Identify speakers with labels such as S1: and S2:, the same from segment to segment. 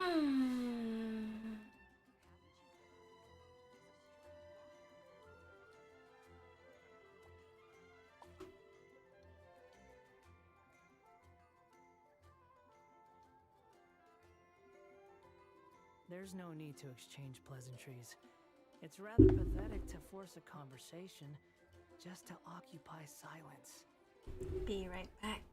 S1: Hmm.
S2: There's no need to exchange pleasantries. It's rather pathetic to force a conversation just to occupy silence.
S1: Be right back.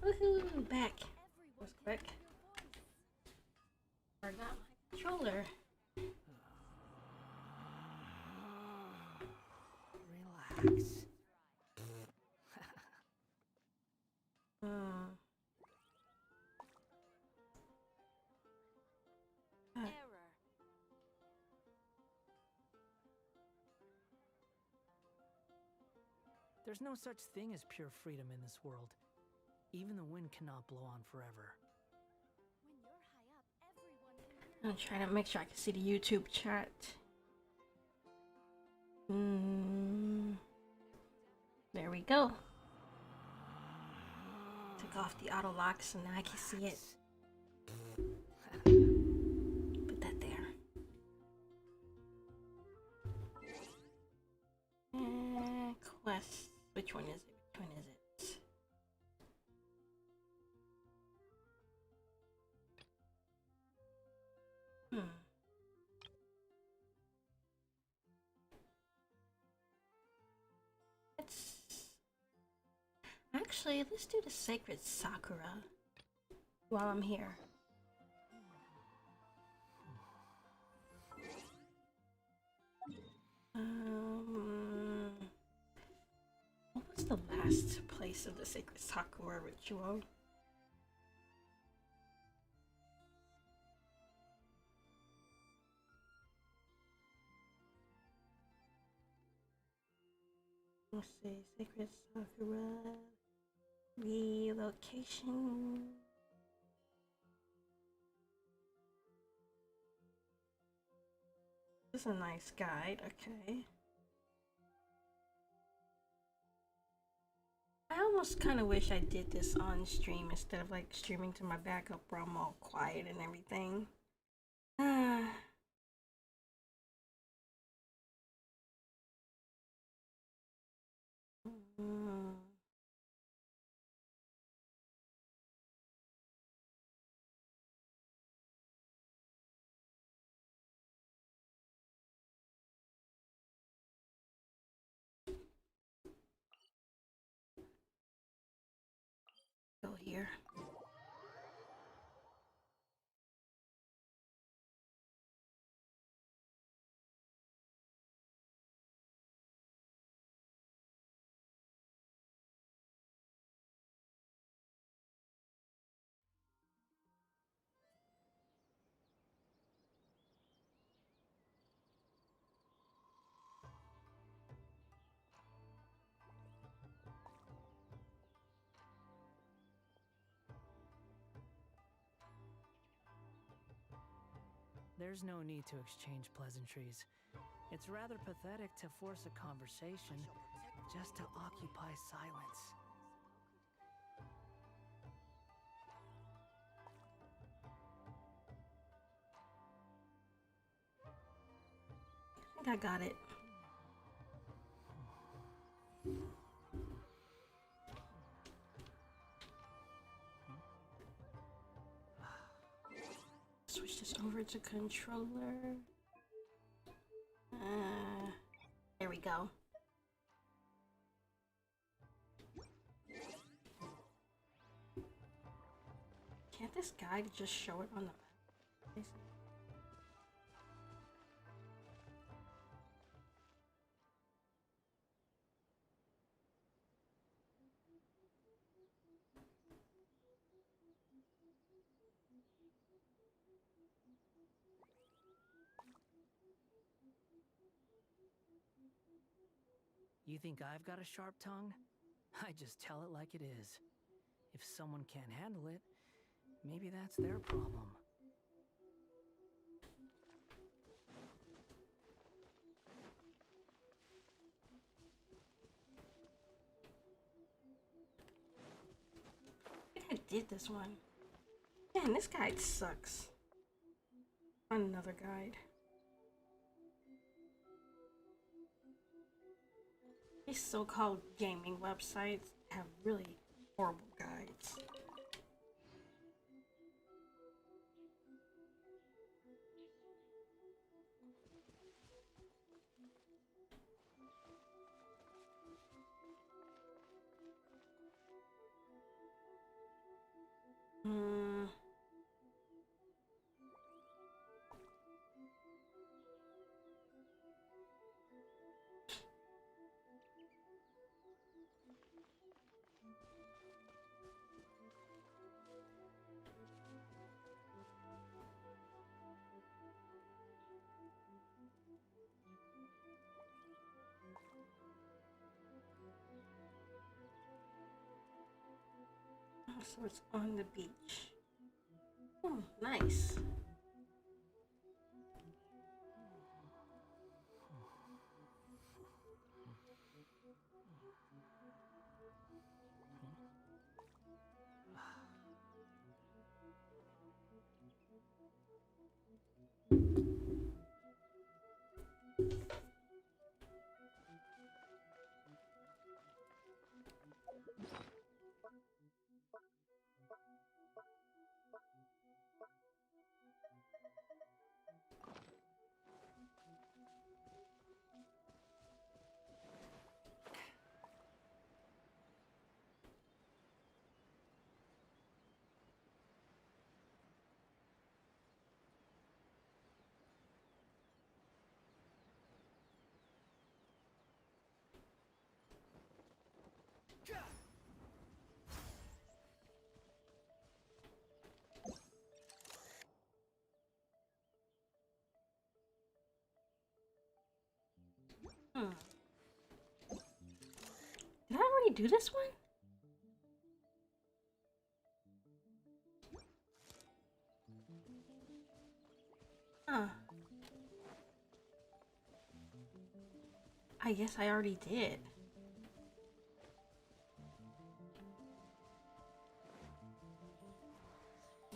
S1: Woohoo! Back. That was quick. Forgot my controller.
S2: Relax.
S1: Hmm.
S2: There's no such thing as pure freedom in this world. Even the wind cannot blow on forever.
S1: I'm trying to make sure I can see the YouTube chat. There we go. Took off the auto lock so now I can see it. Put that there. Quest. Which one is it? Which one is it? Let's do the Sacred Sakura while I'm here. What was the last place of the Sacred Sakura ritual? Let's see, Sacred Sakura relocation. This is a nice guide, okay. I almost kind of wish I did this on stream instead of like streaming to my backup where I'm all quiet and everything. Go here.
S2: There's no need to exchange pleasantries. It's rather pathetic to force a conversation just to occupy silence.
S1: I think I got it. Switch this over to controller. There we go. Can't this guide just show it on the map?
S2: You think I've got a sharp tongue? I just tell it like it is. If someone can't handle it, maybe that's their problem.
S1: I think I did this one. Man, this guide sucks. Find another guide. These so-called gaming websites have really horrible guides. Hmm. Oh, so it's on the beach. Oh, nice. Hmm. Did I already do this one? Huh. I guess I already did.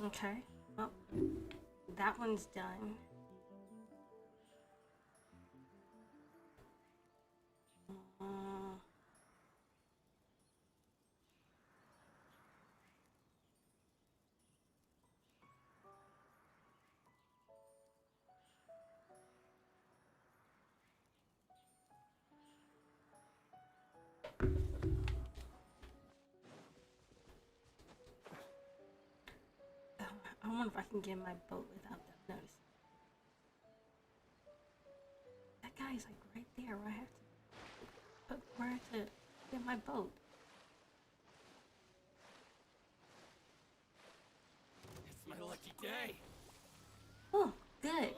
S1: Okay. Well, that one's done. Uh, I wonder if I can get in my boat without them noticing. That guy's like right there where I have to get my boat.
S3: It's my lucky day.
S1: Oh, good.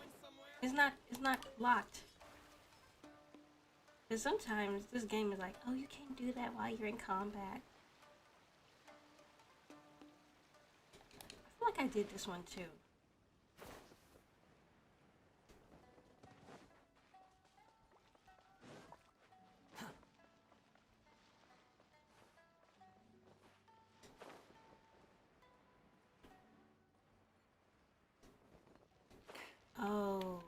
S1: It's not locked. Because sometimes this game is like, oh, you can't do that while you're in combat. I feel like I did this one too. Oh.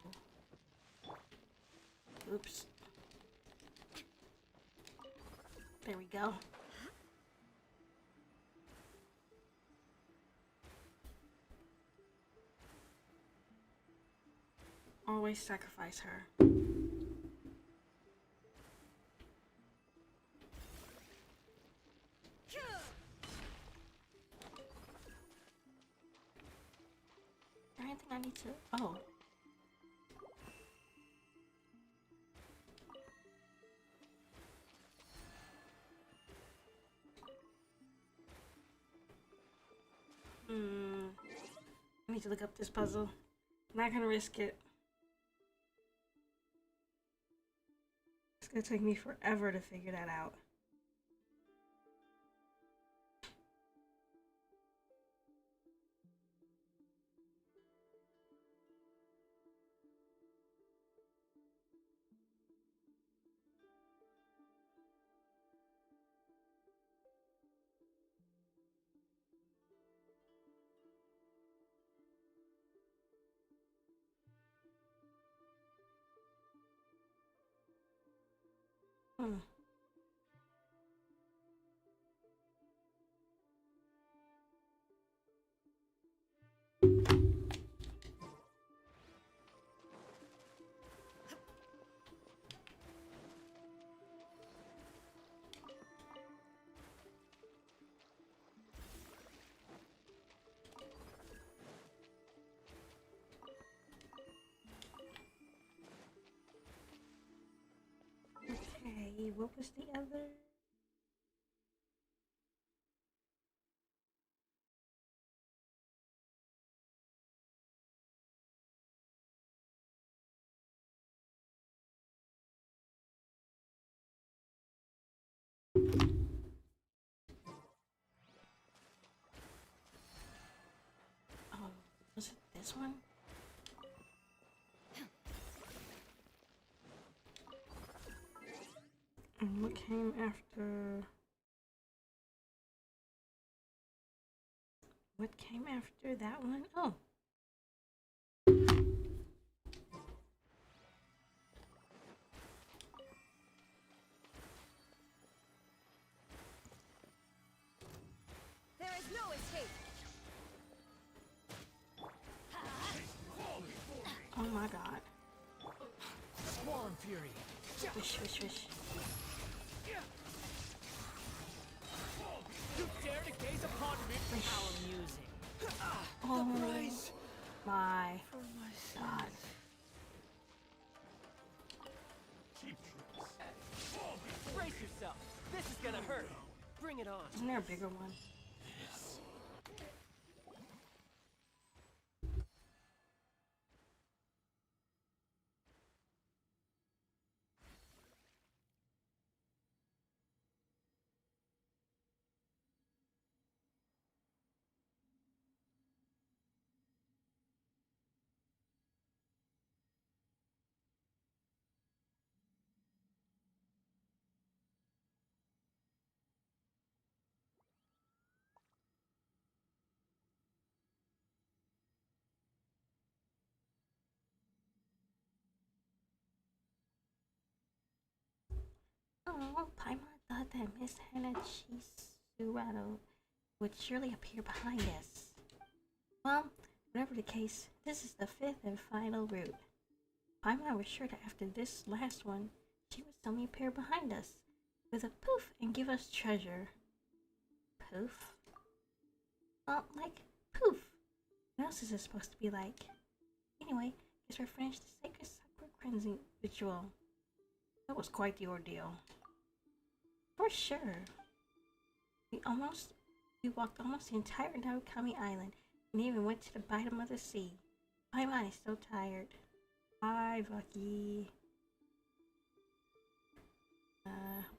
S1: Oops. There we go. Always sacrifice her. Is there anything I need to... Oh. I need to look up this puzzle. I'm not gonna risk it. gonna take me forever to figure that out. Hmm. Okay, what was the other? Oh, was it this one? And what came after? What came after that one? Oh.
S4: There is no escape.
S1: Oh my god.
S2: Swan Fury.
S1: Wish, wish, wish.
S2: You dare to gaze upon me? How amusing.
S1: Oh
S2: The price
S1: my
S2: for my
S1: god.
S2: Brace yourself. This is gonna hurt. Bring it on.
S1: Isn't there a bigger one? Oh, Paimon thought that Miss Hannah Chisuado would surely appear behind us. Well, whatever the case, this is the fifth and final route. Paimon was sure that after this last one, she would suddenly appear behind us with a poof and give us treasure. Poof? Well, like poof. What else is it supposed to be like? Anyway, guess we're finished the sacred sakura cleansing ritual. That was quite the ordeal. For sure. We walked almost the entire Narukami Island and even went to the bottom of the sea. Paimon is so tired. Hi, Bucky.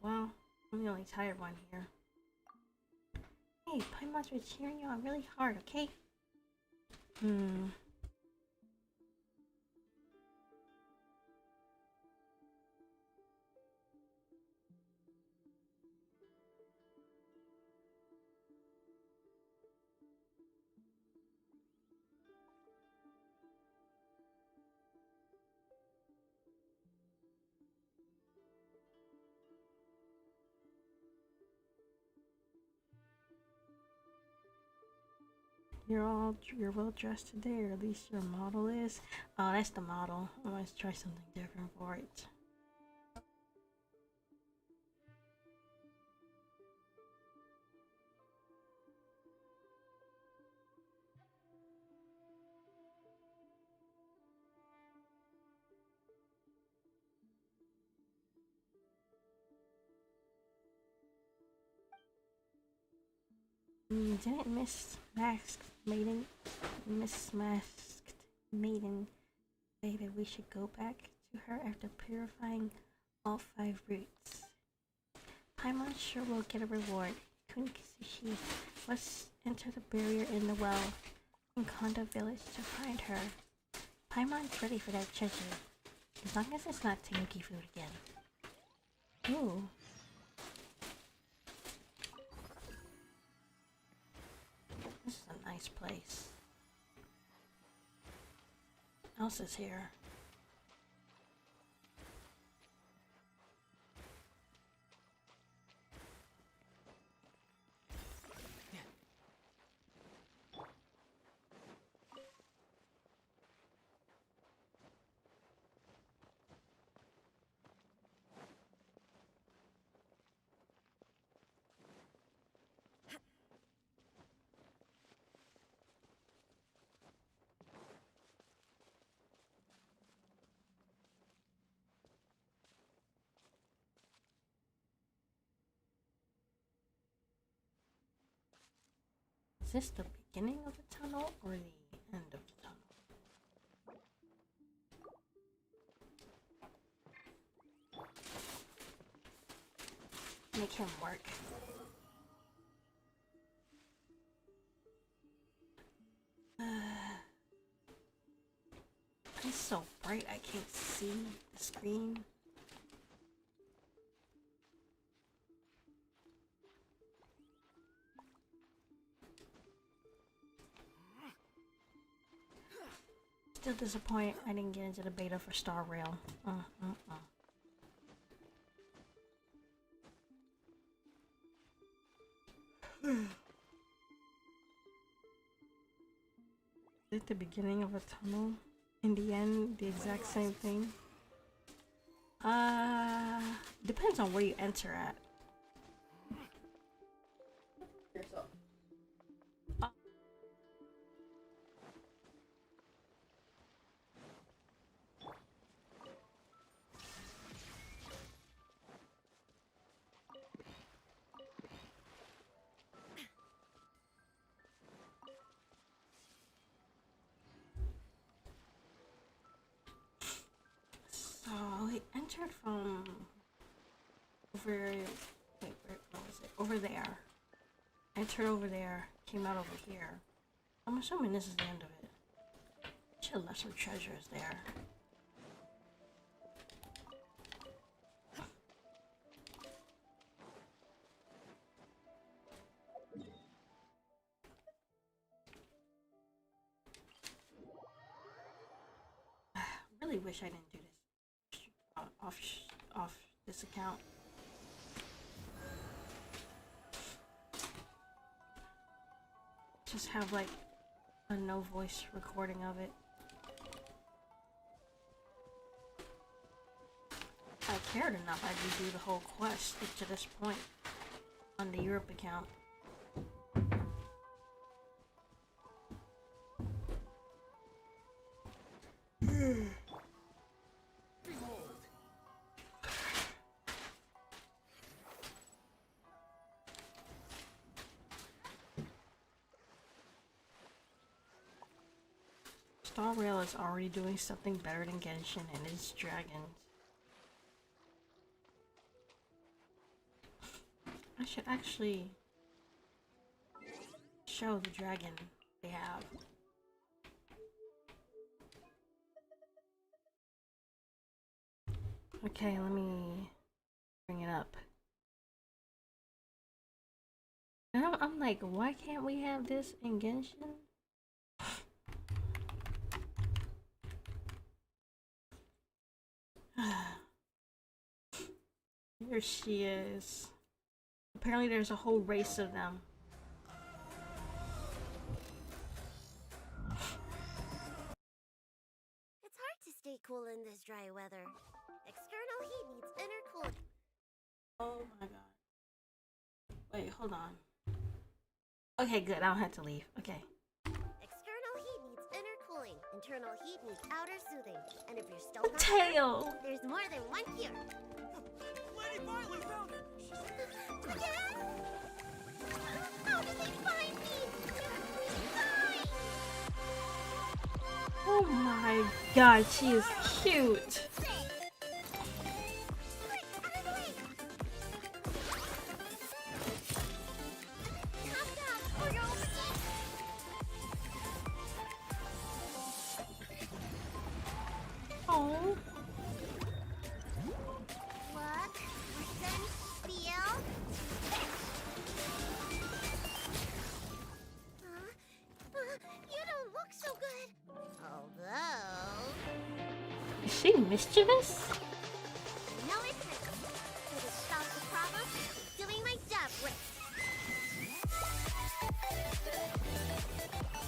S1: Well, I'm the only tired one here. Hey, Paimon's been cheering you on really hard, okay? You're well dressed today, or at least your model is. Oh, that's the model. Let's try something different for it. Didn't Miss Masked Maiden say that we should go back to her after purifying all 5 routes. Paimon sure will get a reward. Kunisushi must enter the barrier in the well in Konda village to find her. Paimon's ready for that treasure, as long as it's not Tanuki food again. Ooh. This is a nice place. What else is here? Is this the beginning of the tunnel or the end of the tunnel? Make him work. It's so bright I can't see the screen. Still disappointed I didn't get into the beta for Star Rail. Is it the beginning of a tunnel? In the end, the exact same thing? Depends on where you enter at. So he entered from over. Wait, where was it? Over there. Entered over there. Came out over here. I'm assuming this is the end of it. Should have left some treasures there. Really wish I didn't do this off this account. Just have like a no voice recording of it. If I cared enough, I'd redo the whole quest up to this point on the Europe account. Star Rail is already doing something better than Genshin and its dragons. I should actually show the dragon they have. Okay, let me bring it up. And I'm like, why can't we have this in Genshin? Here she is. Apparently there's a whole race of them.
S4: It's hard to stay cool in this dry weather. External heat needs inner cooling.
S1: Oh my god. Wait, hold on. Okay, good. I don't have to leave. Okay.
S4: External heat needs inner cooling. Internal heat needs outer soothing. And if you're still not
S1: Tail!
S4: there, there's more than one here.
S3: Lady Violet found her!
S4: Dad? How did they find me? Please die!
S1: Oh my god, she is cute.
S4: Please
S1: she mischievous?
S4: No, it's not. To solve the problem, doing my job right.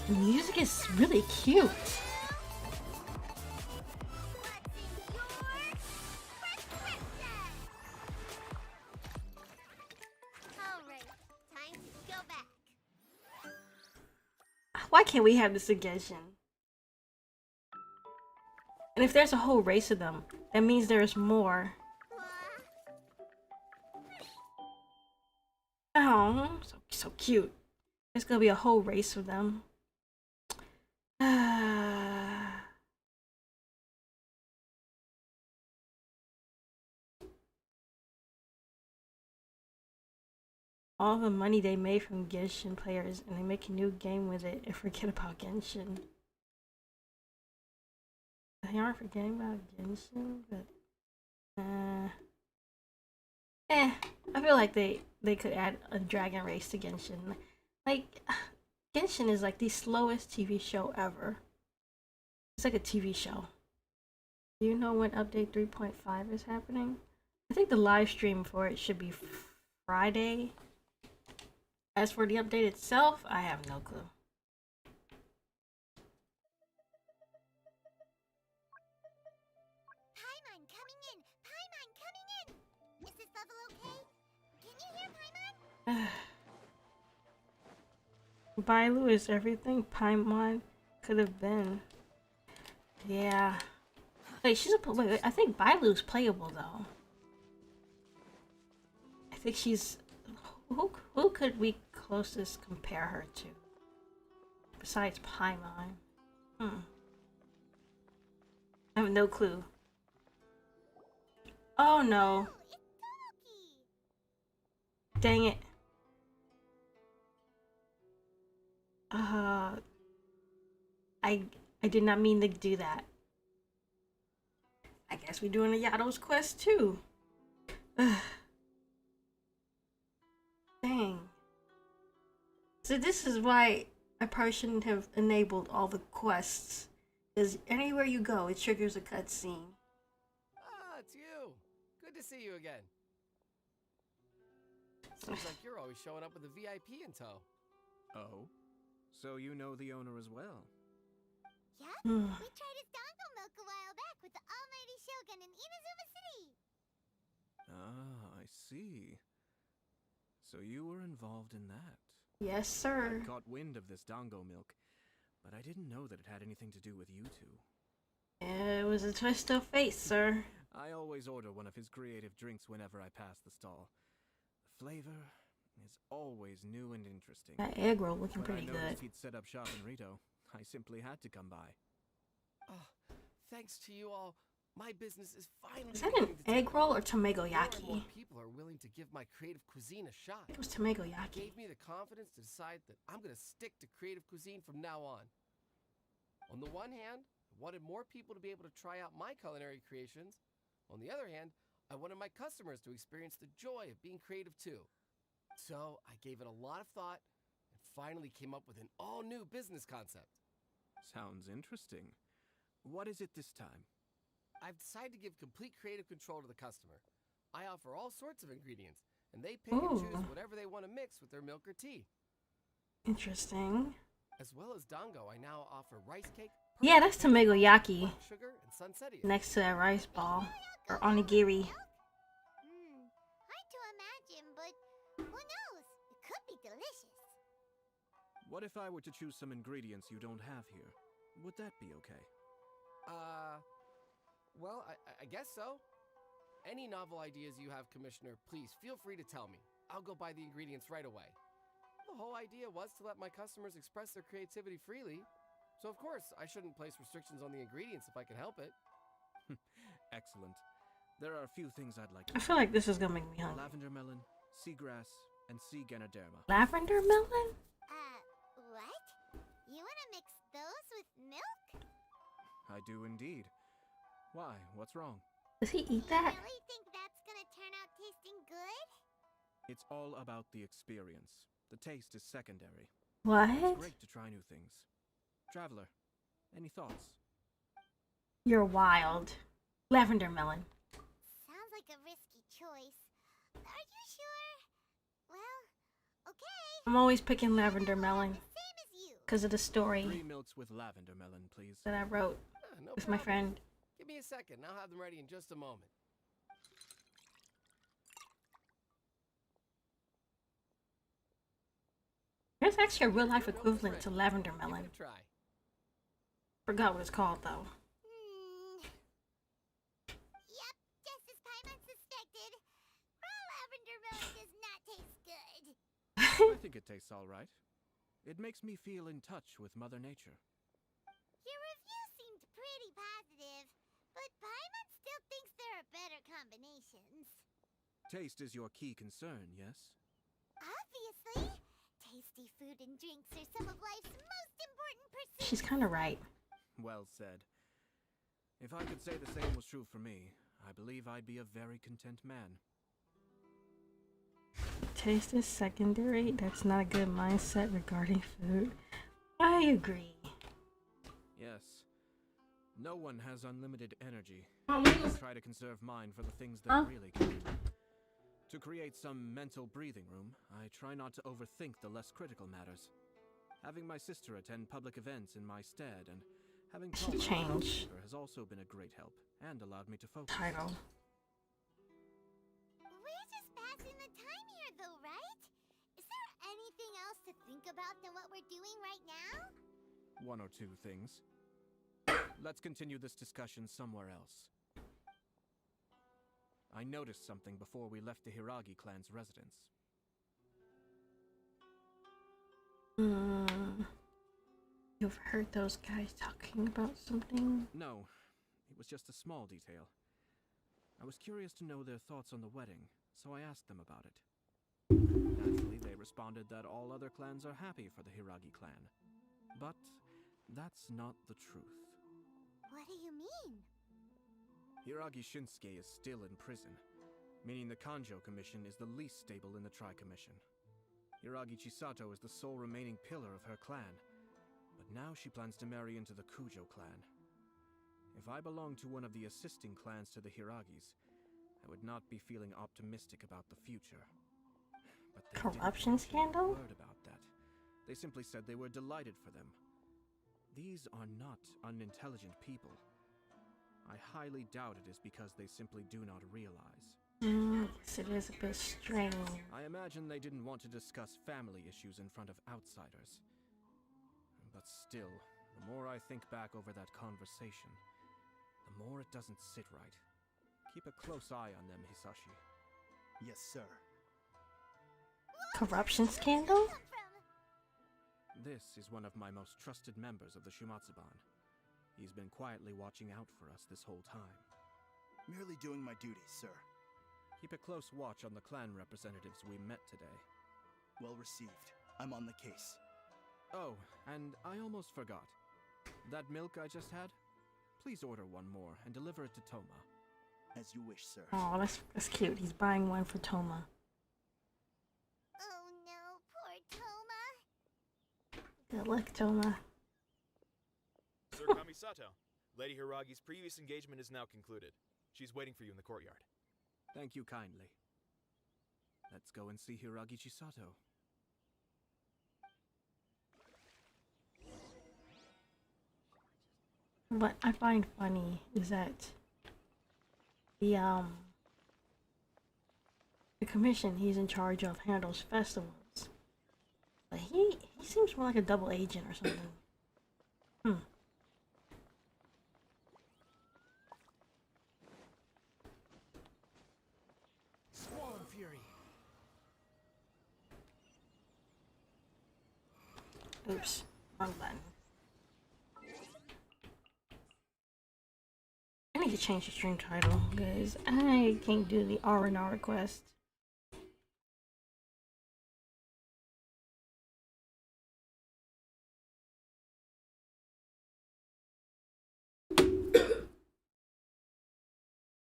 S1: The music is really cute.
S4: What's in your prescription? Alright, time to go back.
S1: Why can't we have this in Genshin? And if there's a whole race of them, that means there's more. Oh, so cute. There's gonna be a whole race of them. All the money they made from Genshin players, and they make a new game with it and forget about Genshin. They aren't forgetting about Genshin, but I feel like they could add a dragon race to Genshin. Like, Genshin is like the slowest TV show ever. It's like a TV show. Do you know when update 3.5 is happening? I think the live stream for it should be Friday. As for the update itself, I have no clue.
S4: Paimon coming in! Paimon coming in! Is this level okay? Can you hear Paimon?
S1: Bailu is everything Paimon could have been. Yeah. Wait, wait, I think Bailu's playable though. I think she's. Who could we closest compare her to? Besides Paimon. I have no clue. Oh no.
S4: Oh, it's Toki!
S1: Dang it. I did not mean to do that. I guess we're doing Ayato's quest too. Dang. So this is why I probably shouldn't have enabled all the quests. Because anywhere you go, it triggers a cutscene.
S5: Ah, it's you. Good to see you again. Seems like you're always showing up with a VIP in tow.
S3: Oh? So you know the owner as well?
S4: Yep, we tried his dongle milk a while back with the almighty Shogun in Inazuma City.
S3: Ah, I see. So you were involved in that.
S1: Yes, sir.
S3: I caught wind of this dango milk, but I didn't know that it had anything to do with you two.
S1: It was a twist of fate, sir.
S3: I always order one of his creative drinks whenever I pass the stall. The flavor is always new and interesting.
S1: That egg roll looking
S3: When
S1: pretty
S3: I noticed
S1: good.
S3: he'd set up shop in Rito, I simply had to come by.
S5: Oh, thanks to you all, my business is finally.
S1: Is that an
S5: beginning to take
S1: egg roll or
S5: off.
S1: tamago
S5: More and more
S1: yaki?
S5: people are willing to give my creative cuisine a shot.
S1: It was tamago
S5: It
S1: yaki.
S5: gave me the confidence to decide that I'm gonna stick to creative cuisine from now on. On the one hand, I wanted more people to be able to try out my culinary creations. On the other hand, I wanted my customers to experience the joy of being creative too. So I gave it a lot of thought and finally came up with an all-new business concept.
S3: Sounds interesting. What is it this time?
S5: I've decided to give complete creative control to the customer. I offer all sorts of ingredients, and they pick and choose
S1: Ooh.
S5: whatever they want to mix with their milk or tea.
S1: Interesting.
S5: As well as dango, I now offer rice cake.
S1: Yeah, that's tamago yaki.
S5: black sugar, and sunsettia.
S1: Next to that rice ball. Or onigiri.
S4: Hard to imagine, but who knows? It could be delicious.
S3: What if I were to choose some ingredients you don't have here? Would that be okay?
S5: Well, I guess so. Any novel ideas you have, Commissioner, please feel free to tell me. I'll go buy the ingredients right away. The whole idea was to let my customers express their creativity freely. So of course, I shouldn't place restrictions on the ingredients if I can help it.
S3: Excellent. There are a few things I'd like
S1: I
S3: to
S1: feel like this is gonna make me hungry.
S3: lavender melon, seagrass, and sea ganoderma.
S1: Lavender melon?
S4: What? You wanna mix those with milk?
S3: I do indeed. Why? What's wrong?
S1: Does he eat that?
S4: You really think that's gonna turn out tasting good?
S3: It's all about the experience. The taste is secondary.
S1: What?
S3: It's great to try new things. Traveler, any thoughts?
S1: You're wild. Lavender melon.
S4: Sounds like a risky choice. Are you sure? Well, okay.
S1: I'm always picking lavender melon
S4: Same as you.
S1: because of the
S3: 3
S1: story
S3: milks with lavender melon, please.
S1: that I wrote
S5: No
S1: with my
S5: problem.
S1: friend.
S5: Give me a second. I'll have them ready in just a moment.
S1: There's actually a real life
S5: Your milk is
S1: equivalent to
S5: ready.
S1: lavender
S5: Give
S1: melon.
S5: it a try.
S1: Forgot what it's called though.
S4: Yep, just as Paimon suspected. Raw lavender melon does not taste good.
S3: I think it tastes all right. It makes me feel in touch with Mother Nature.
S4: Your review seemed pretty positive, but Paimon still thinks there are better combinations.
S3: Taste is your key concern, yes?
S4: Obviously. Tasty food and drinks are some of life's most important pursuits.
S1: She's kind of right.
S3: Well said. If I could say the same was true for me, I believe I'd be a very content man.
S1: Taste is secondary. That's not a good mindset regarding food. I agree.
S3: Yes. No one has unlimited energy.
S1: Oh,
S3: I try to conserve mine for the things that really count. To create some mental breathing room, I try not to overthink the less critical matters. Having my sister attend public events in my stead and having
S1: Should
S3: talked
S1: change
S3: with her has also been a great help and allowed me to focus.
S1: title.
S4: We're just passing the time here, though, right? Is there anything else to think about than what we're doing right now?
S3: 1 or 2 things. Let's continue this discussion somewhere else. I noticed something before we left the Hiragi clan's residence.
S1: You've heard those guys talking about something?
S3: No, it was just a small detail. I was curious to know their thoughts on the wedding, so I asked them about it. Naturally, they responded that all other clans are happy for the Hiragi clan. But that's not the truth.
S4: What do you mean?
S3: Hiragi Shinsuke is still in prison, meaning the Kanjo Commission is the least stable in the Tri-Commission. Hiragi Chisato is the sole remaining pillar of her clan, but now she plans to marry into the Kujo clan. If I belonged to one of the assisting clans to the Hiragis, I would not be feeling optimistic about the future. But they
S1: Corruption
S3: didn't mention a
S1: scandal?
S3: word about that. They simply said they were delighted for them. These are not unintelligent people. I highly doubt it is because they simply do not realize.
S1: Yes, it is a bit strange.
S3: I imagine they didn't want to discuss family issues in front of outsiders. But still, the more I think back over that conversation, the more it doesn't sit right. Keep a close eye on them, Hisashi.
S6: Yes, sir.
S1: Corruption scandal?
S4: Come from?
S3: This is one of my most trusted members of the Shumatsuban. He's been quietly watching out for us this whole time.
S6: Merely doing my duties, sir.
S3: Keep a close watch on the clan representatives we met today.
S6: Well received. I'm on the case.
S3: Oh, and I almost forgot. That milk I just had? Please order one more and deliver it to Toma.
S6: As you wish, sir.
S1: Oh, that's cute. He's buying one for Toma.
S4: Oh no, poor Toma.
S1: Good luck, Toma.
S7: Sir Kamisato, Lady Hiragi's previous engagement is now concluded. She's waiting for you in the courtyard.
S3: Thank you kindly. Let's go and see Hiragi Chisato.
S1: What I find funny is that the commission he's in charge of handles festivals. But he seems more like a double agent or something.
S5: Squall and Fury.
S1: Oops, wrong button. I need to change the stream title because I can't do the R&R quest.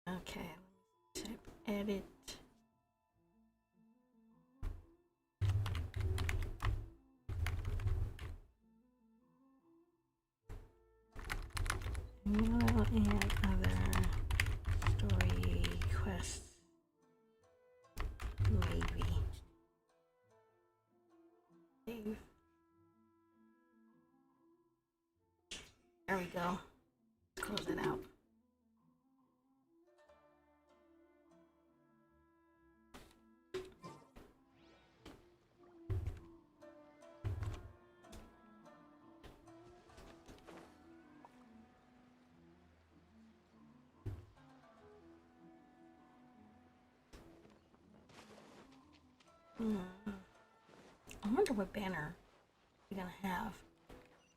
S1: Okay, tap edit. Mail and other. There we go. Close it out. I wonder what banner we're gonna have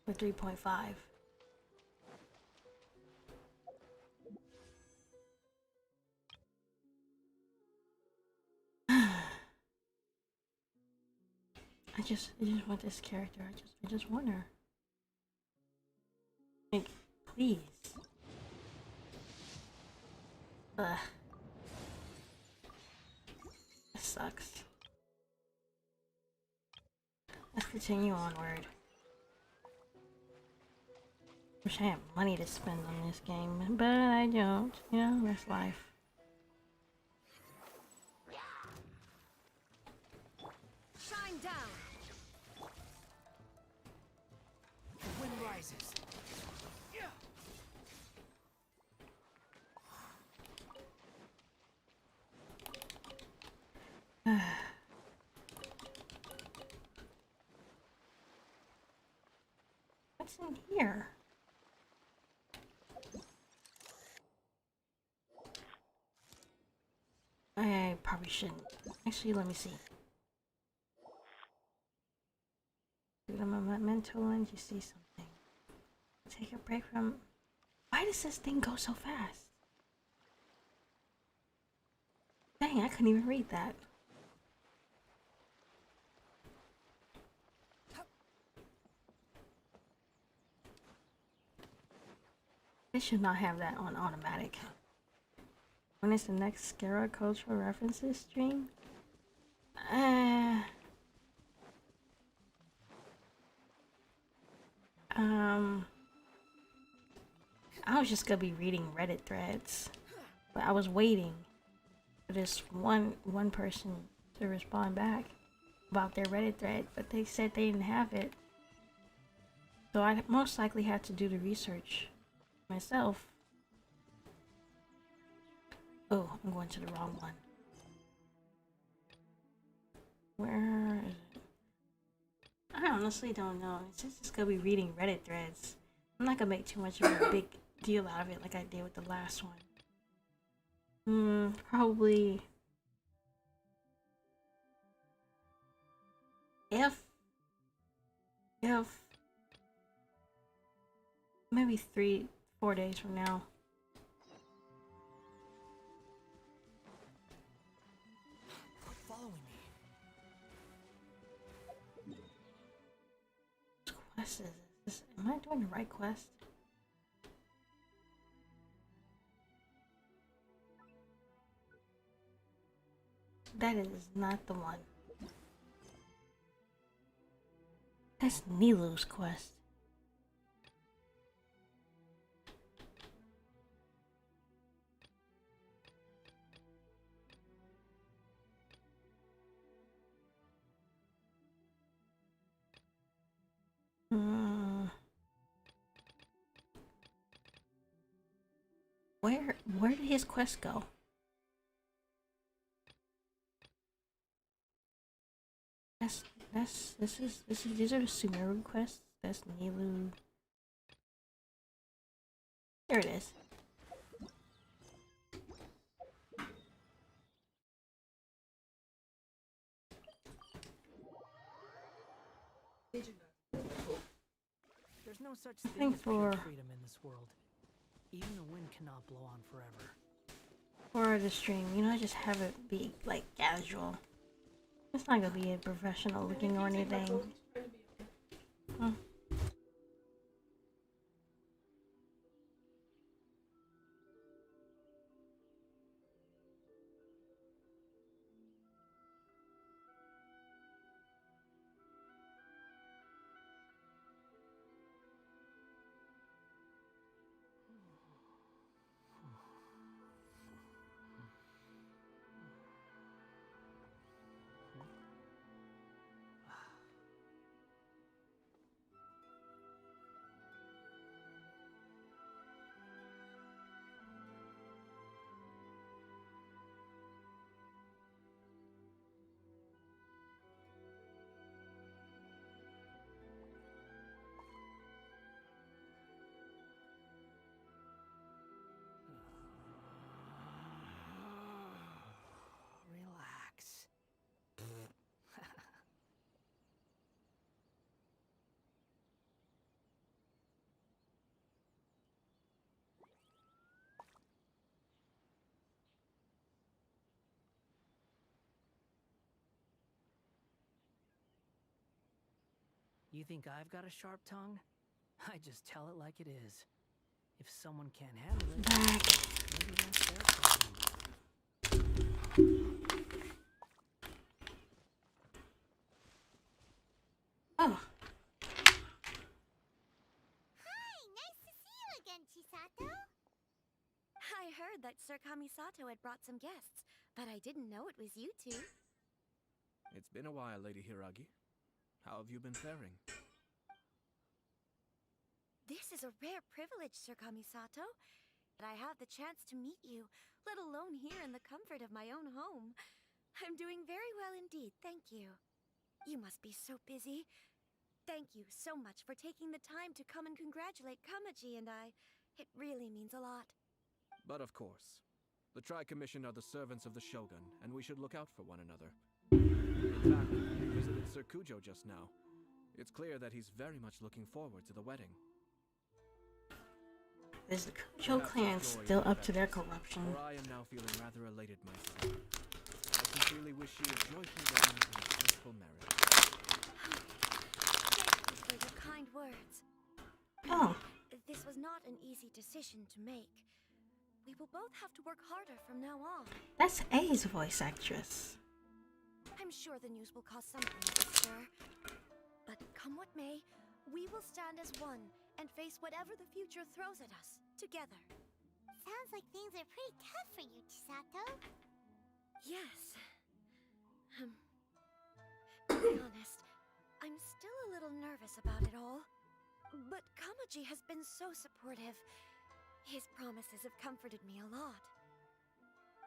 S1: for 3.5. I just want this character. I just want her. Like, please. Ugh. That sucks. Let's continue onward. Wish I had money to spend on this game, but I don't. You know, that's life.
S8: Shine down.
S2: The wind rises.
S1: What's in here? I probably shouldn't. Actually, let me see. I'm a mental lens, you see something. Take a break from... Why does this thing go so fast? Dang, I couldn't even read that. They should not have that on automatic. When is the next Skara cultural references stream? I was just gonna be reading Reddit threads, but I was waiting for this one person to respond back about their Reddit thread, but they said they didn't have it. So I most likely had to do the research myself. Oh, I'm going to the wrong one. Where is it? I honestly don't know. It's just gonna be reading Reddit threads. I'm not gonna make too much of a big deal out of it like I did with the last one. Probably if maybe 3-4 days from now.
S2: Following me.
S1: What quest is this? Am I doing the right quest? That is not the one. That's Nilu's quest. Where did his quest go? These are the Sumeru quests. That's Nilu. There it is.
S2: There's no such
S1: I
S2: thing
S1: think
S2: as pure
S1: for
S2: freedom in this world. Even the wind cannot blow on forever.
S1: for the stream, you know, I just have it be like casual. It's not gonna be a professional looking or anything.
S2: You think I've got a sharp tongue? I just tell it like it is. If someone can't handle it, maybe that's their problem.
S1: Oh,
S4: Hi, nice to see you again, Chisato.
S8: I heard that Sir Kamisato had brought some guests, but I didn't know it was you two.
S3: It's been a while, Lady Hiragi. How have you been faring?
S8: This is a rare privilege, Sir Kamisato. That I have the chance to meet you, let alone here in the comfort of my own home. I'm doing very well indeed, thank you. You must be so busy. Thank you so much for taking the time to come and congratulate Kamaji and I. It really means a lot.
S3: But of course, the Tri-Commission are the servants of the Shogun, and we should look out for one another. In fact, we visited Sir Kujo just now. It's clear that he's very much looking forward to the wedding.
S1: is the Kujo clan still up to their corruption?
S3: For I am now feeling rather elated myself. I sincerely wish you a joyful wedding and a blissful marriage.
S8: Thank you for your kind words.
S1: Oh,
S8: This was not an easy decision to make. We will both have to work harder from now on.
S1: that's A's voice actress.
S8: I'm sure the news will cause something of a stir. But come what may, we will stand as one and face whatever the future throws at us, together.
S4: Sounds like things are pretty tough for you, Chisato.
S8: Yes. To be honest, I'm still a little nervous about it all. But Kamaji has been so supportive. His promises have comforted me a lot.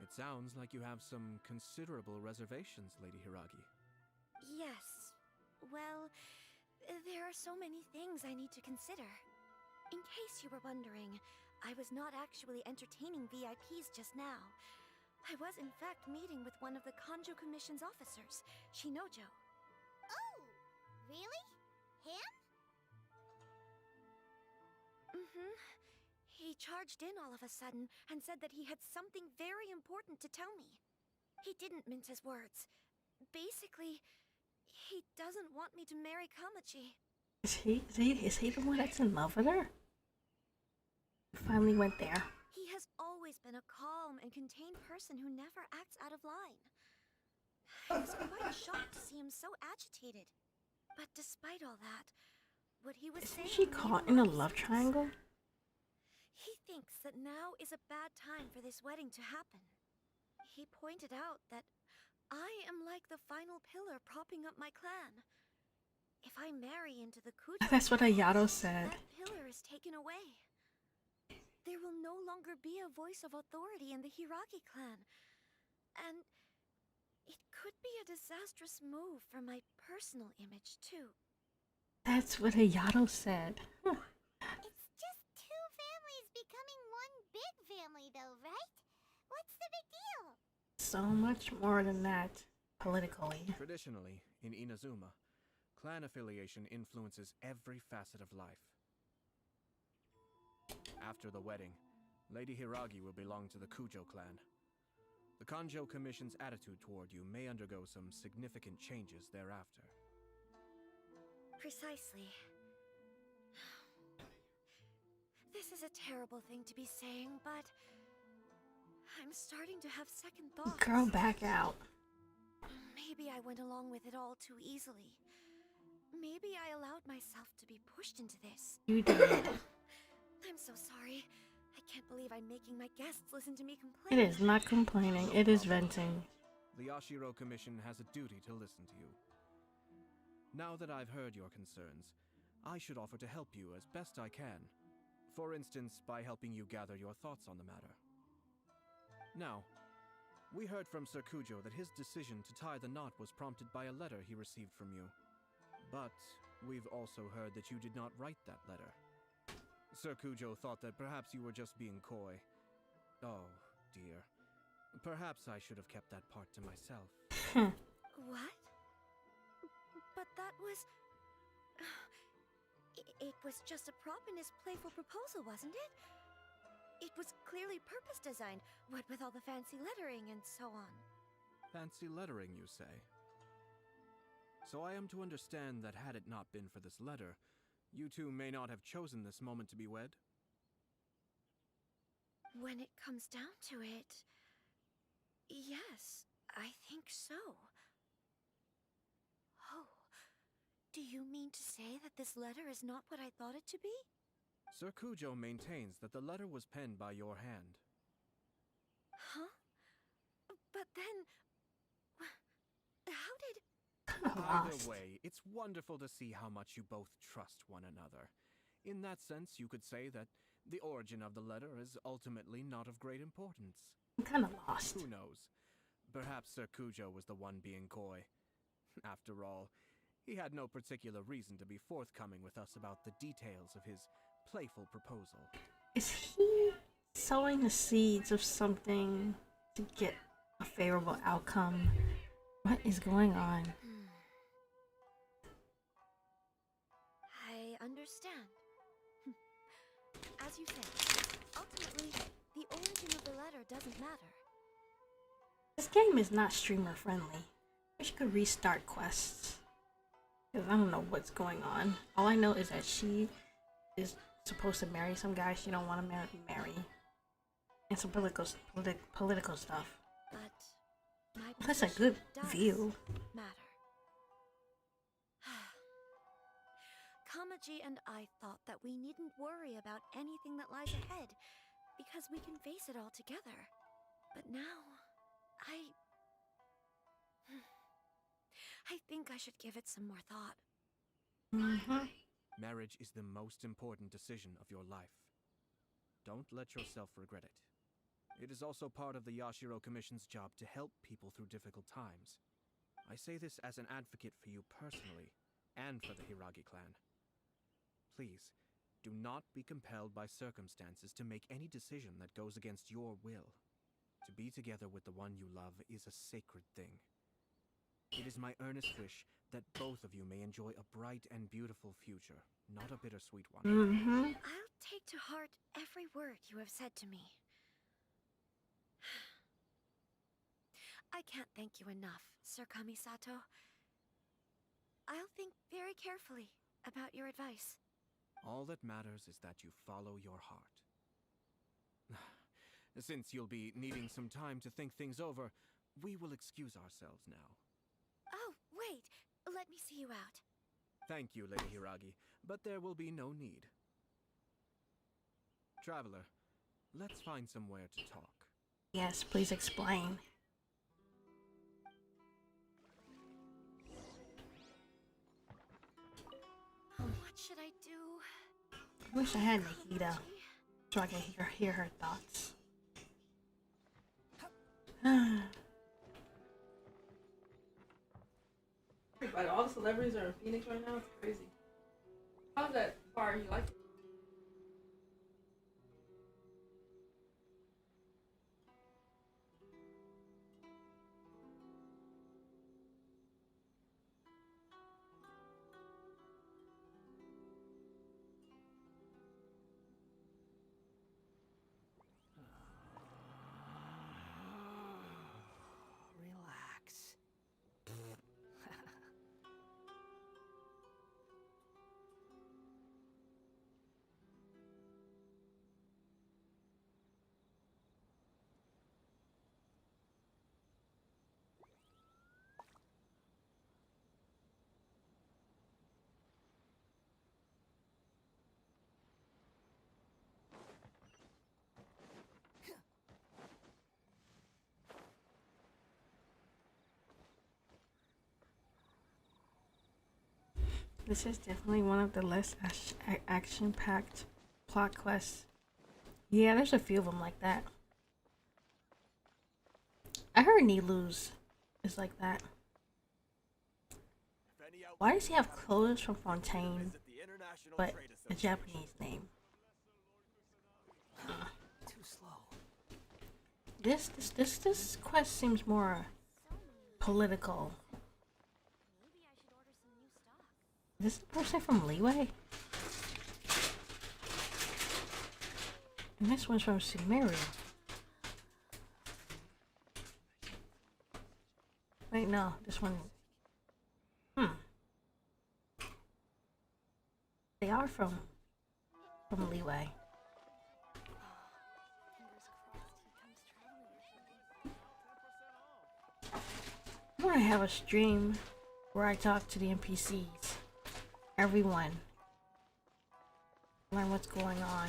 S3: It sounds like you have some considerable reservations, Lady Hiragi.
S8: Yes. Well, there are so many things I need to consider. In case you were wondering, I was not actually entertaining VIPs just now. I was in fact meeting with one of the Kanjo Commission's officers, Shinojo.
S4: Oh, really? Him?
S8: Mm-hmm. He charged in all of a sudden and said that he had something very important to tell me. He didn't mince his words. Basically, he doesn't want me to marry Kamaji.
S1: Is he the one that's in love with her? Finally went there.
S8: He has always been a calm and contained person who never acts out of line. I was quite shocked to see him so agitated. But despite all that, what he was saying...
S1: Isn't she
S8: made
S1: caught
S8: a
S1: in a
S8: lot of
S1: love
S8: sense.
S1: triangle?
S8: He thinks that now is a bad time for this wedding to happen. He pointed out that I am like the final pillar propping up my clan. If I marry into the Kujo,
S1: That's what Ayato said.
S8: that pillar is taken away. There will no longer be a voice of authority in the Hiragi clan. And it could be a disastrous move for my personal image, too.
S1: That's what Ayato said. Huh.
S4: It's just two families becoming one big family, though, right? What's the big deal?
S1: So much more than that, politically.
S3: Traditionally, in Inazuma, clan affiliation influences every facet of life. After the wedding, Lady Hiragi will belong to the Kujo clan. The Kanjo Commission's attitude toward you may undergo some significant changes thereafter.
S8: Precisely. This is a terrible thing to be saying, but I'm starting to have second thoughts.
S1: Girl, back out.
S8: Maybe I went along with it all too easily. Maybe I allowed myself to be pushed into this.
S1: You did.
S8: I'm so sorry. I can't believe I'm making my guests listen to me
S1: It
S8: complain.
S1: is not complaining, it is venting.
S3: The Yashiro Commission has a duty to listen to you. Now that I've heard your concerns, I should offer to help you as best I can. For instance, by helping you gather your thoughts on the matter. Now, we heard from Sir Kujo that his decision to tie the knot was prompted by a letter he received from you. But we've also heard that you did not write that letter. Sir Kujo thought that perhaps you were just being coy. Oh, dear. Perhaps I should have kept that part to myself.
S8: What? But that was... It was just a prop in his playful proposal, wasn't it? It was clearly purpose designed, what with all the fancy lettering and so on.
S3: Fancy lettering, you say? So I am to understand that had it not been for this letter, you two may not have chosen this moment to be wed?
S8: When it comes down to it, yes, I think so. Oh, do you mean to say that this letter is not what I thought it to be?
S3: Sir Kujo maintains that the letter was penned by your hand.
S8: Huh? But then... how did...
S3: Either way, it's wonderful to see how much you both trust one another. In that sense, you could say that the origin of the letter is ultimately not of great importance.
S1: I'm kind of lost.
S3: Who knows? Perhaps Sir Kujo was the one being coy. After all, he had no particular reason to be forthcoming with us about the details of his playful proposal.
S1: Is he sowing the seeds of something to get a favorable outcome? What is going on?
S8: I understand. As you said, ultimately, the origin of the letter doesn't matter.
S1: This game is not streamer friendly. Wish you could restart quests. Because I don't know what's going on. All I know is that she is supposed to marry some guy she don't want to marry. And some political stuff.
S8: But my
S1: That's a
S8: position
S1: good
S8: does
S1: view.
S8: matter. Kamaji and I thought that we needn't worry about anything that lies ahead because we can face it all together. But now, I think I should give it some more thought.
S3: Marriage is the most important decision of your life. Don't let yourself regret it. It is also part of the Yashiro Commission's job to help people through difficult times. I say this as an advocate for you personally, and for the Hiragi clan. Please, do not be compelled by circumstances to make any decision that goes against your will. To be together with the one you love is a sacred thing. It is my earnest wish that both of you may enjoy a bright and beautiful future, not a bittersweet one.
S8: I'll take to heart every word you have said to me. I can't thank you enough, Sir Kamisato. I'll think very carefully about your advice.
S3: All that matters is that you follow your heart. Since you'll be needing some time to think things over, we will excuse ourselves now.
S8: Oh, wait! Let me see you out.
S3: Thank you, Lady Hiragi, but there will be no need. Traveler, let's find somewhere to talk.
S1: Yes, please explain.
S8: What should I do?
S1: I wish I had Nikita so I can hear her thoughts.
S9: Like all the celebrities are in Phoenix right now. It's crazy. How's that far? You like it?
S2: Relax.
S1: This is definitely one of the less action-packed plot quests. Yeah, there's a few of them like that. I heard Nilu's is like that. Why does he have clothes from Fontaine, but a Japanese name?
S2: Too slow.
S1: This quest seems more political.
S8: Maybe I should order some new stock.
S1: Is this the person from Leeway? And this one's from Sumeru. Wait, no, this one. far from Leeway. I want to have a stream where I talk to the NPCs. Everyone. Learn what's going on.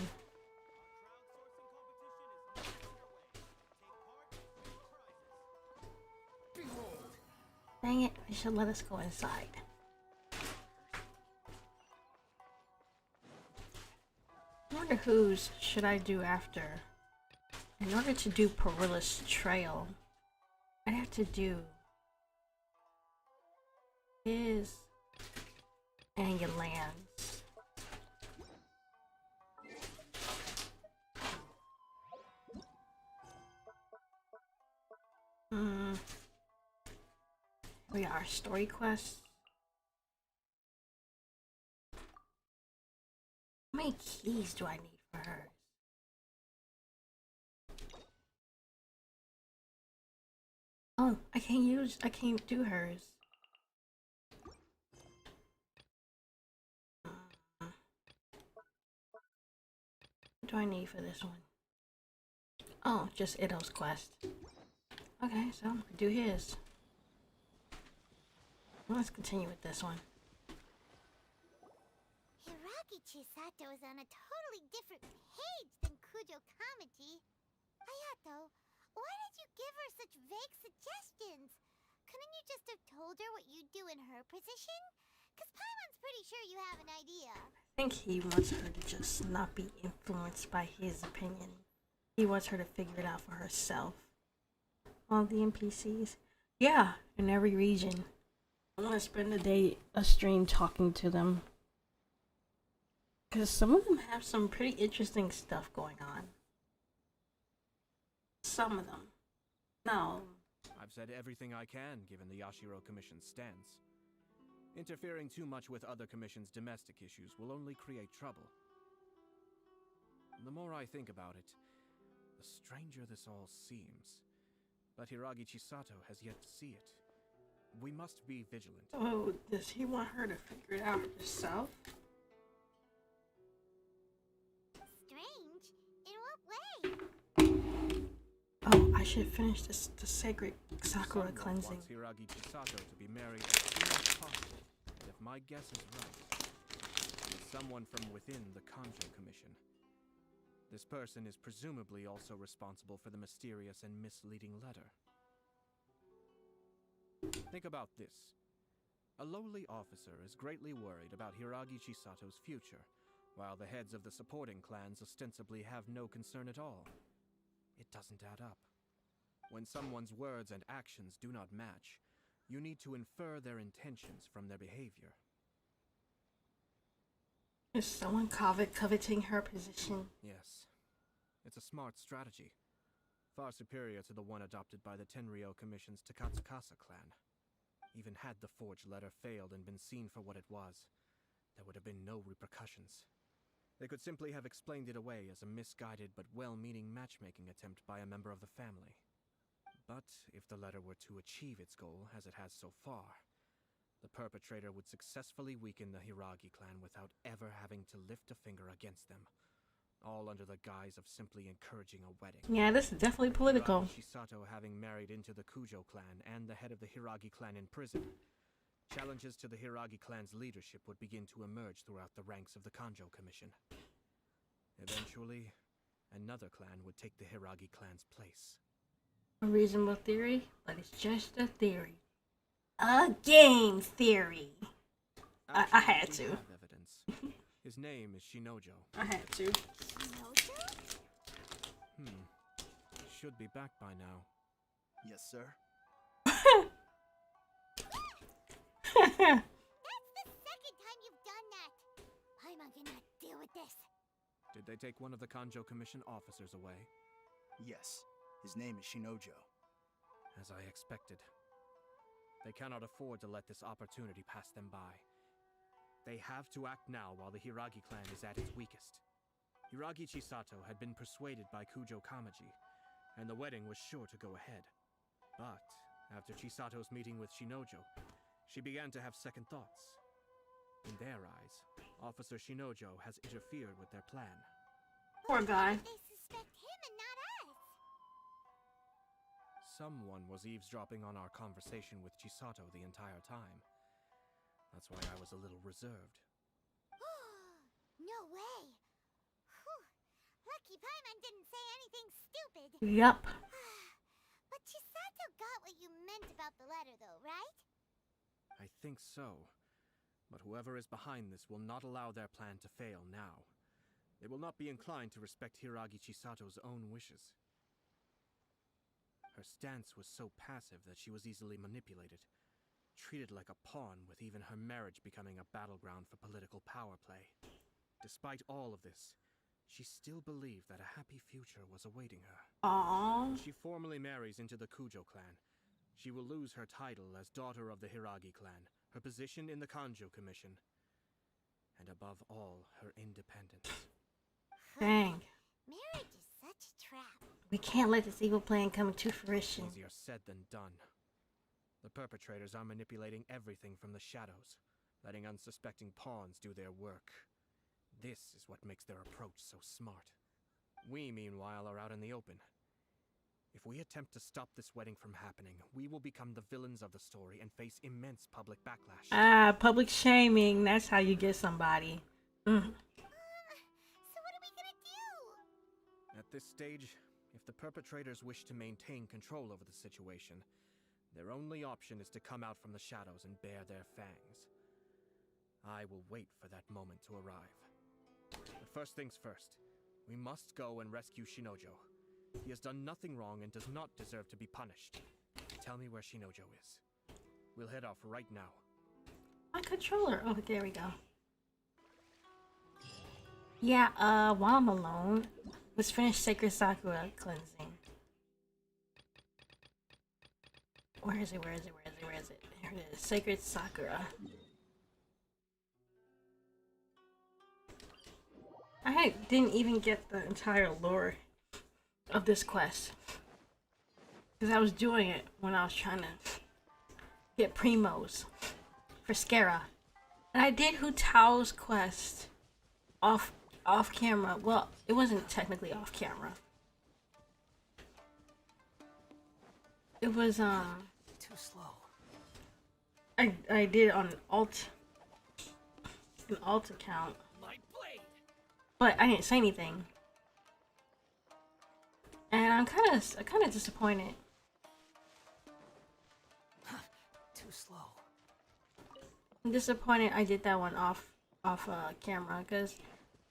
S1: Dang it, I should let us go inside. I wonder whose should I do after. In order to do Perilla's Trail, I'd have to do his Angulands. We are story quests. How many keys do I need for hers? Oh, I can't do hers. What do I need for this one? Oh, just Ito's quest. Okay, so I'm gonna do his. Let's continue with this one.
S4: Hiragi Chisato is on a totally different page than Kujo Kamaji. Ayato, why did you give her such vague suggestions? Couldn't you just have told her what you'd do in her position? Cause Paimon's pretty sure you have an idea.
S1: I think he wants her to just not be influenced by his opinion. He wants her to figure it out for herself. All the NPCs. Yeah, in every region. I want to spend a stream talking to them. Because some of them have some pretty interesting stuff going on. Some of them. No.
S3: I've said everything I can given the Yashiro Commission's stance. Interfering too much with other commissions' domestic issues will only create trouble. The more I think about it, the stranger this all seems. But Hiragi Chisato has yet to see it. We must be vigilant.
S1: Oh, does he want her to figure it out herself?
S4: Strange? In what way?
S1: Oh, I should finish the sacred Sakura
S3: Someone
S1: cleansing.
S3: wants Hiragi Chisato to be married as soon as possible. And if my guess is right, it's someone from within the Kanjo Commission. This person is presumably also responsible for the mysterious and misleading letter. Think about this. A lowly officer is greatly worried about Hiragi Chisato's future, while the heads of the supporting clans ostensibly have no concern at all. It doesn't add up. When someone's words and actions do not match, you need to infer their intentions from their behavior.
S1: Is someone coveting her position?
S3: Yes. It's a smart strategy. Far superior to the one adopted by the Tenryou Commission's Takatsukasa clan. Even had the forged letter failed and been seen for what it was, there would have been no repercussions. They could simply have explained it away as a misguided but well-meaning matchmaking attempt by a member of the family. But if the letter were to achieve its goal, as it has so far, the perpetrator would successfully weaken the Hiragi clan without ever having to lift a finger against them. All under the guise of simply encouraging a wedding.
S1: Yeah, this is definitely political.
S3: Hiragi Chisato having married into the Kujo clan and the head of the Hiragi clan in prison. Challenges to the Hiragi clan's leadership would begin to emerge throughout the ranks of the Kanjo Commission. Eventually, another clan would take the Hiragi clan's place.
S1: A reasonable theory, but it's just a theory. A game theory. I had
S3: we
S1: to.
S3: have evidence. His name is Shinojo.
S1: I had to.
S3: Should be back by now.
S6: Yes, sir.
S4: That's the second time you've done that! Paimon cannot deal with this.
S3: Did they take one of the Kanjo Commission officers away?
S6: Yes. His name is Shinojo.
S3: As I expected. They cannot afford to let this opportunity pass them by. They have to act now while the Hiragi clan is at its weakest. Hiragi Chisato had been persuaded by Kujo Kamaji, and the wedding was sure to go ahead. But after Chisato's meeting with Shinojo, she began to have second thoughts. In their eyes, Officer Shinojo has interfered with their plan.
S9: Poor guy.
S4: They suspect him and not us.
S3: Someone was eavesdropping on our conversation with Chisato the entire time. That's why I was a little reserved.
S4: No way. Whew. Lucky Paimon didn't say anything stupid.
S1: Yup.
S4: But Chisato got what you meant about the letter, though, right?
S3: I think so. But whoever is behind this will not allow their plan to fail now. They will not be inclined to respect Hiragi Chisato's own wishes. Her stance was so passive that she was easily manipulated, treated like a pawn, with even her marriage becoming a battleground for political power play. Despite all of this, she still believed that a happy future was awaiting her.
S1: Aww.
S3: When she formally marries into the Kujo clan, she will lose her title as daughter of the Hiragi clan, her position in the Kanjo Commission, and above all, her independence.
S1: Dang.
S4: Marriage is such a trap.
S1: We can't let this evil plan come to fruition.
S3: Easier said than done. The perpetrators are manipulating everything from the shadows, letting unsuspecting pawns do their work. This is what makes their approach so smart. We, meanwhile, are out in the open. If we attempt to stop this wedding from happening, we will become the villains of the story and face immense public backlash.
S1: Ah, public shaming. That's how you get somebody.
S4: So what are we gonna do?
S3: At this stage, if the perpetrators wish to maintain control over the situation, their only option is to come out from the shadows and bare their fangs. I will wait for that moment to arrive. But first things first, we must go and rescue Shinojo. He has done nothing wrong and does not deserve to be punished. Tell me where Shinojo is. We'll head off right now.
S1: My controller. Oh, there we go. Yeah, while I'm alone, let's finish Sacred Sakura cleansing. Where is it? Where is it? Where is it? Where is it? Here it is. Sacred Sakura. I didn't even get the entire lore of this quest. Because I was doing it when I was trying to get Primos for Skara. And I did Hu Tao's quest off camera. Well, it wasn't technically off camera. It was
S2: Too slow.
S1: I did on an alt account.
S2: My blade.
S1: But I didn't say anything. And I'm kind of disappointed.
S2: Too slow.
S1: I'm disappointed I did that one off camera because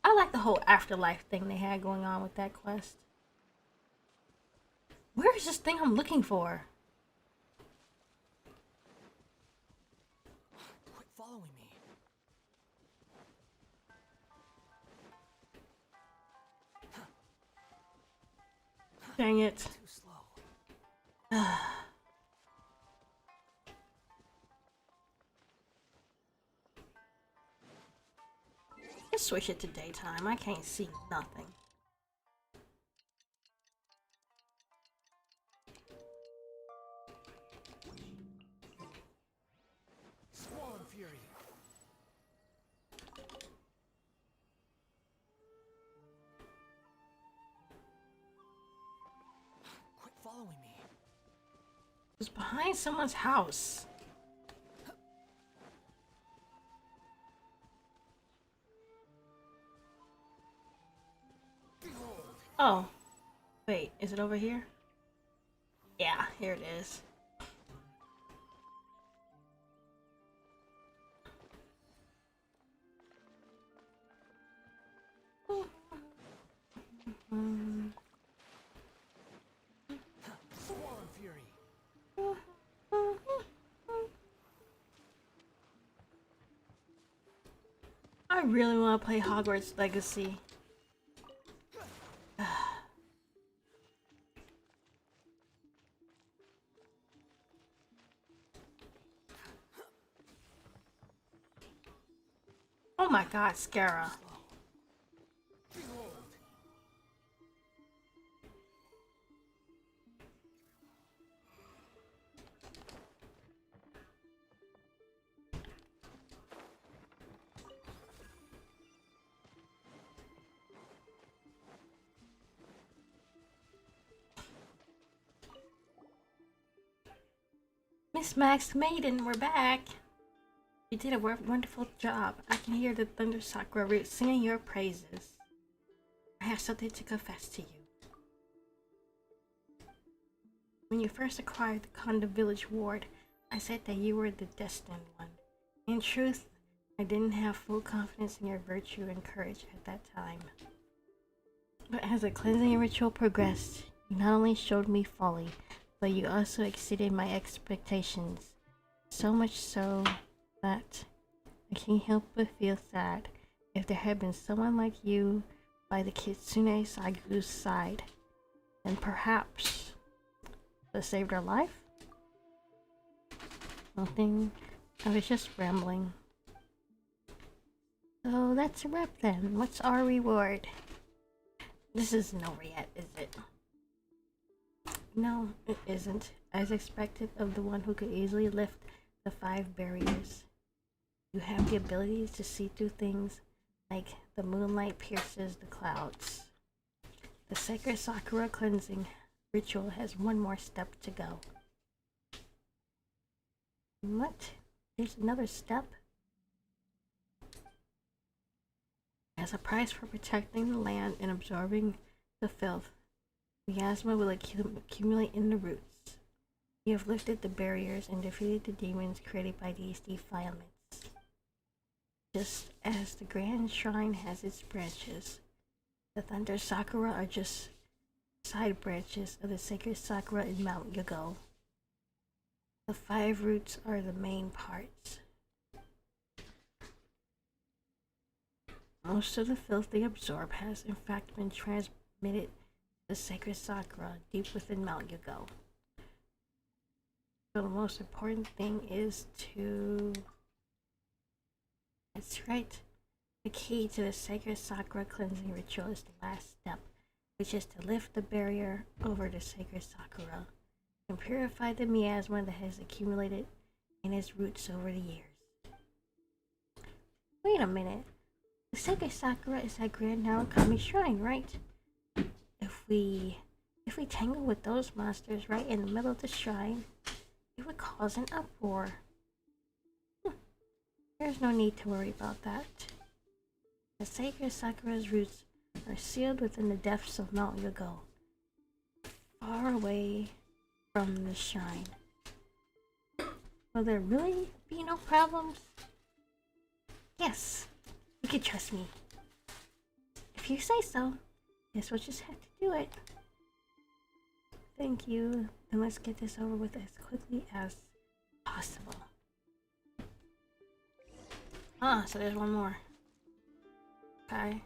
S1: I like the whole afterlife thing they had going on with that quest. Where is this thing I'm looking for?
S2: Quit following me.
S1: Dang it.
S2: Too slow.
S1: Let's switch it to daytime. I can't see nothing.
S2: Swarm Fury. Quit following me.
S1: It was behind someone's house. Oh. Wait, is it over here? Yeah, here it is.
S2: Swarm Fury.
S1: I really want to play Hogwarts Legacy. Oh my god, Skara. Miss Max Maiden, we're back. You did a wonderful job. I can hear the Thunder Sakura root singing your praises. I have something to confess to you. When you first acquired the Konda Village Ward, I said that you were the destined one. In truth, I didn't have full confidence in your virtue and courage at that time. But as the cleansing ritual progressed, you not only showed me folly, but you also exceeded my expectations. So much so that I can't help but feel sad. If there had been someone like you by the Kitsune Saigu's side, then perhaps that saved her life? Nothing. I was just rambling. So that's a wrap then. What's our reward? This isn't over yet, is it? No, it isn't. As expected of the one who could easily lift the 5 barriers. You have the ability to see through things like the moonlight pierces the clouds. The sacred Sakura cleansing ritual has one more step to go. What? There's another step? As a price for protecting the land and absorbing the filth, miasma will accumulate in the roots. You have lifted the barriers and defeated the demons created by these defilements. Just as the Grand Shrine has its branches, the Thunder Sakura are just side branches of the sacred Sakura in Mount Yago. The 5 roots are the main parts. Most of the filth they absorb has in fact been transmitted to the sacred Sakura deep within Mount Yago. So the most important thing is to... That's right. The key to the sacred Sakura cleansing ritual is the last step, which is to lift the barrier over the sacred Sakura and purify the miasma that has accumulated in its roots over the years. Wait a minute. The sacred Sakura is at Grand Narukami Shrine, right? If we tangle with those monsters right in the middle of the shrine, it would cause an uproar. There's no need to worry about that. The sacred Sakura's roots are sealed within the depths of Mount Yago, far away from the shrine. Will there really be no problems? Yes, you can trust me. If you say so, guess we'll just have to do it. Thank you. Then let's get this over with as quickly as possible. Ah, so there's one more. Okay.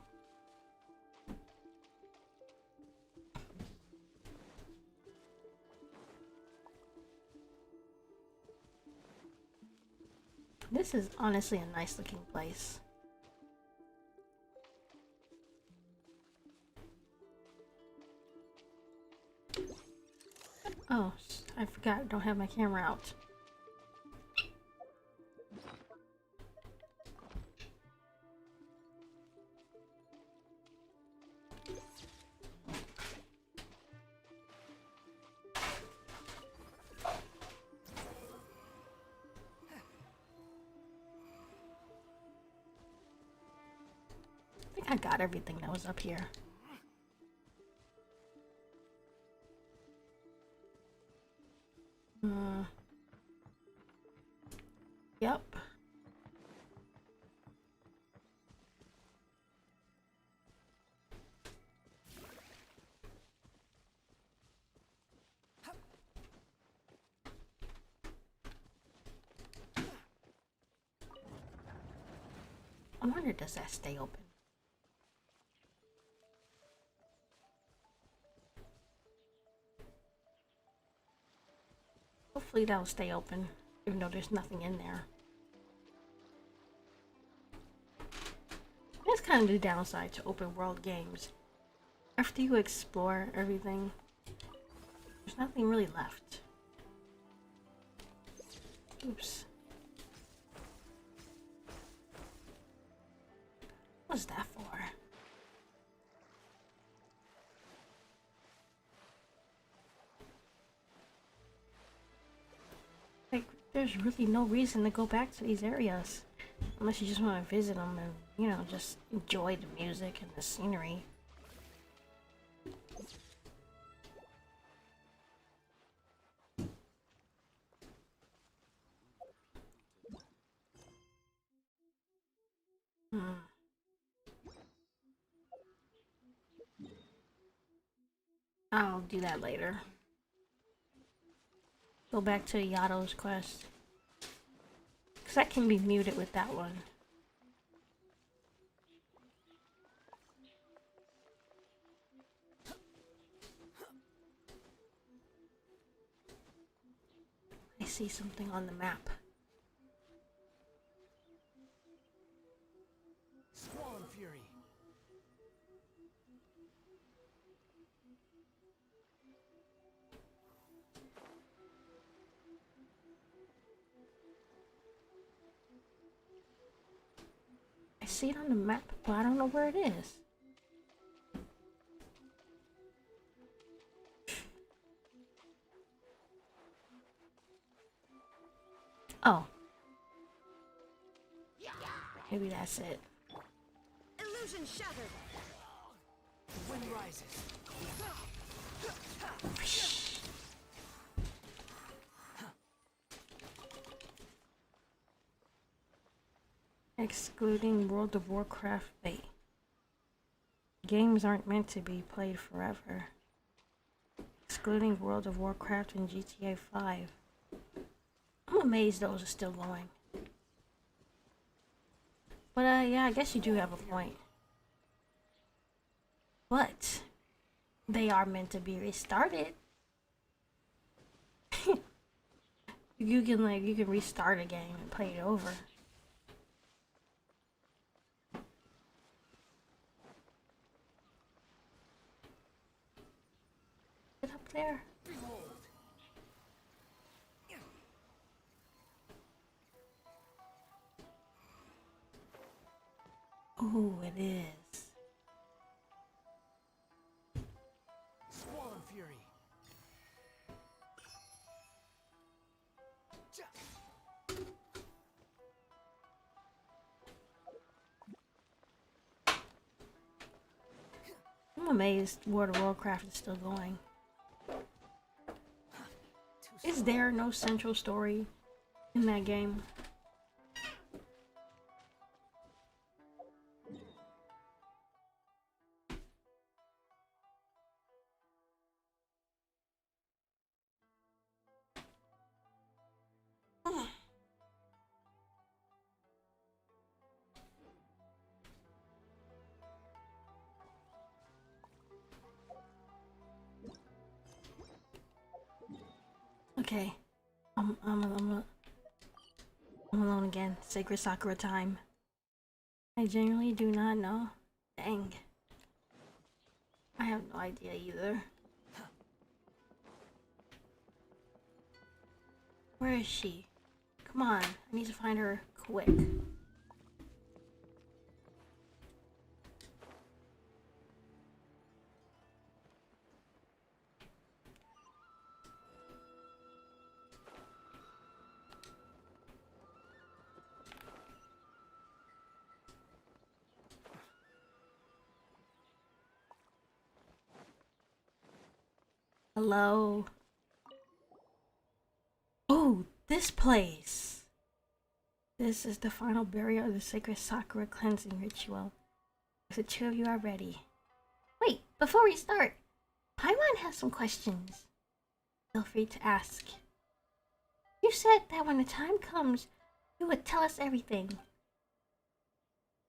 S1: This is honestly a nice looking place. Oh, I forgot, I don't have my camera out. I think I got everything that was up here. Yep. I wonder, does that stay open? Hopefully that'll stay open, even though there's nothing in there. That's kind of the downside to open world games. After you explore everything, there's nothing really left. Oops. What's that for? Like, there's really no reason to go back to these areas. Unless you just want to visit them and, you know, just enjoy the music and the scenery. I'll do that later. Go back to Ayato's quest. Because that can be muted with that one. I see something on the map.
S2: Squall and Fury.
S1: I see it on the map, but I don't know where it is. Oh. Maybe that's it.
S8: Illusion shattered.
S2: The wind rises.
S1: Excluding World of Warcraft bait. Games aren't meant to be played forever. Excluding World of Warcraft and GTA 5. I'm amazed those are still going. But yeah, I guess you do have a point. But they are meant to be restarted. you can restart a game and play it over. Get up there. Oh, it is.
S2: Squall and Fury.
S1: I'm amazed World of Warcraft is still going. Is there no central story in that game? Okay, I'm alone again. Sacred Sakura time. I genuinely do not know. Dang. I have no idea either. Where is she? Come on, I need to find her quick. Hello? Oh, this place! This is the final barrier of the sacred Sakura cleansing ritual. If the two of you are ready. Wait, before we start, Paimon has some questions. Feel free to ask. You said that when the time comes, you would tell us everything.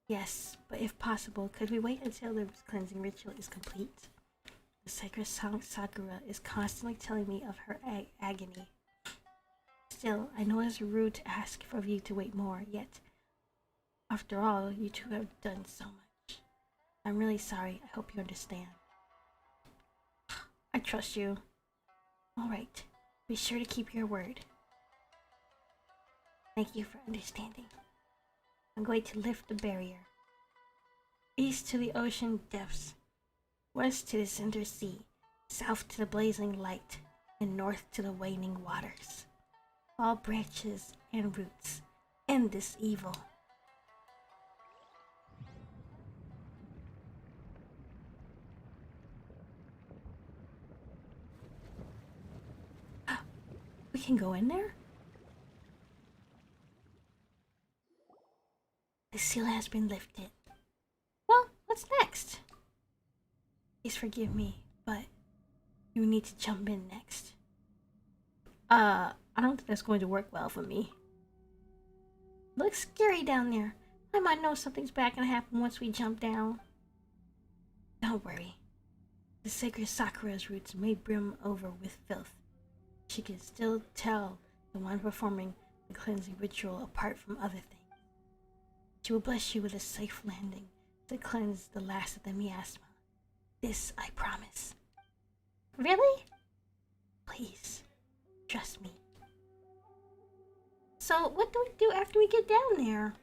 S1: Yes, but if possible, could we wait until the cleansing ritual is complete? The sacred Sakura is constantly telling me of her agony. Still, I know it's rude to ask for you to wait more, yet, after all, you two have done so much. I'm really sorry. I hope you understand. I trust you. Alright, be sure to keep your word. Thank you for understanding. I'm going to lift the barrier. East to the ocean depths, west to the center sea, south to the blazing light, and north to the waning waters. all branches and roots. End this evil. We can go in there? The seal has been lifted. Well, what's next? Please forgive me, but you need to jump in next. I don't think that's going to work well for me. Looks scary down there. I might know something's bad gonna happen once we jump down. Don't worry. The sacred Sakura's roots may brim over with filth. She can still tell the one performing the cleansing ritual apart from other things. She will bless you with a safe landing to cleanse the last of the miasma. This I promise. Really? Please, trust me. So, what do we do after we get down there?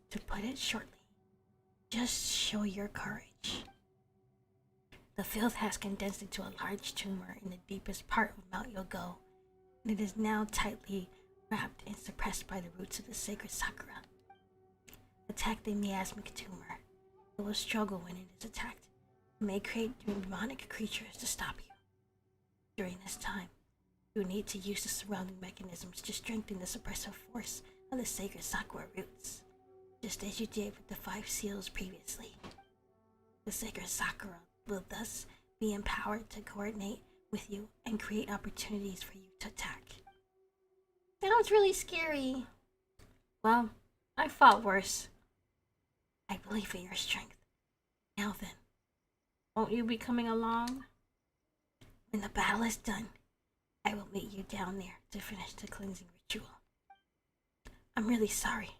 S1: To put it shortly, just show your courage. The filth has condensed into a large tumor in the deepest part of Mount Yogo, and it is now tightly wrapped and suppressed by the roots of the sacred Sakura. Attack the miasmic tumor. It will struggle when it is attacked. It may create demonic creatures to stop you. During this time, you need to use the surrounding mechanisms to strengthen the suppressive force of the sacred Sakura roots, just as you did with the 5 seals previously. The sacred Sakura will thus be empowered to coordinate with you and create opportunities for you to attack. Sounds really scary. Well, I fought worse. I believe in your strength. Now then, won't you be coming along? When the battle is done, I will meet you down there to finish the cleansing ritual. I'm really sorry.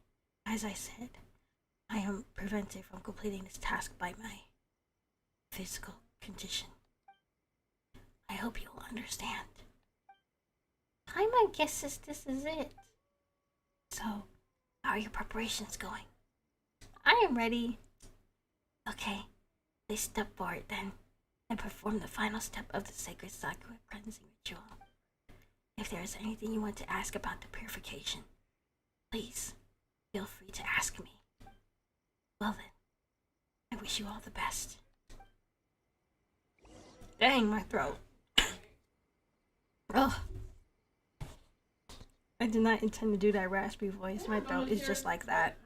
S1: As I said, I am prevented from completing this task by my physical condition. I hope you'll understand. My guess is this is it. So, how are your preparations going? I am ready. Okay, please step forward then and perform the final step of the sacred Sakura cleansing ritual. If there is anything you want to ask about the purification, please feel free to ask me. Well then, I wish you all the best. Dang, my throat. Ugh. I did not intend to do that raspy voice. My throat is just like that.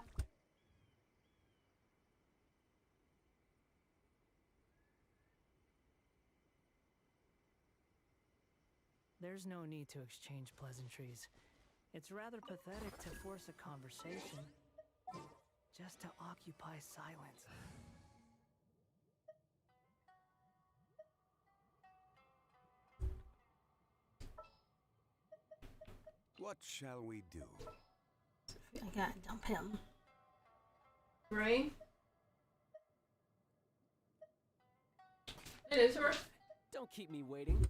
S2: There's no need to exchange pleasantries. It's rather pathetic to force a conversation just to occupy silence.
S10: What shall we do?
S1: I gotta dump him.
S9: Right? It is her.
S5: Don't keep me waiting.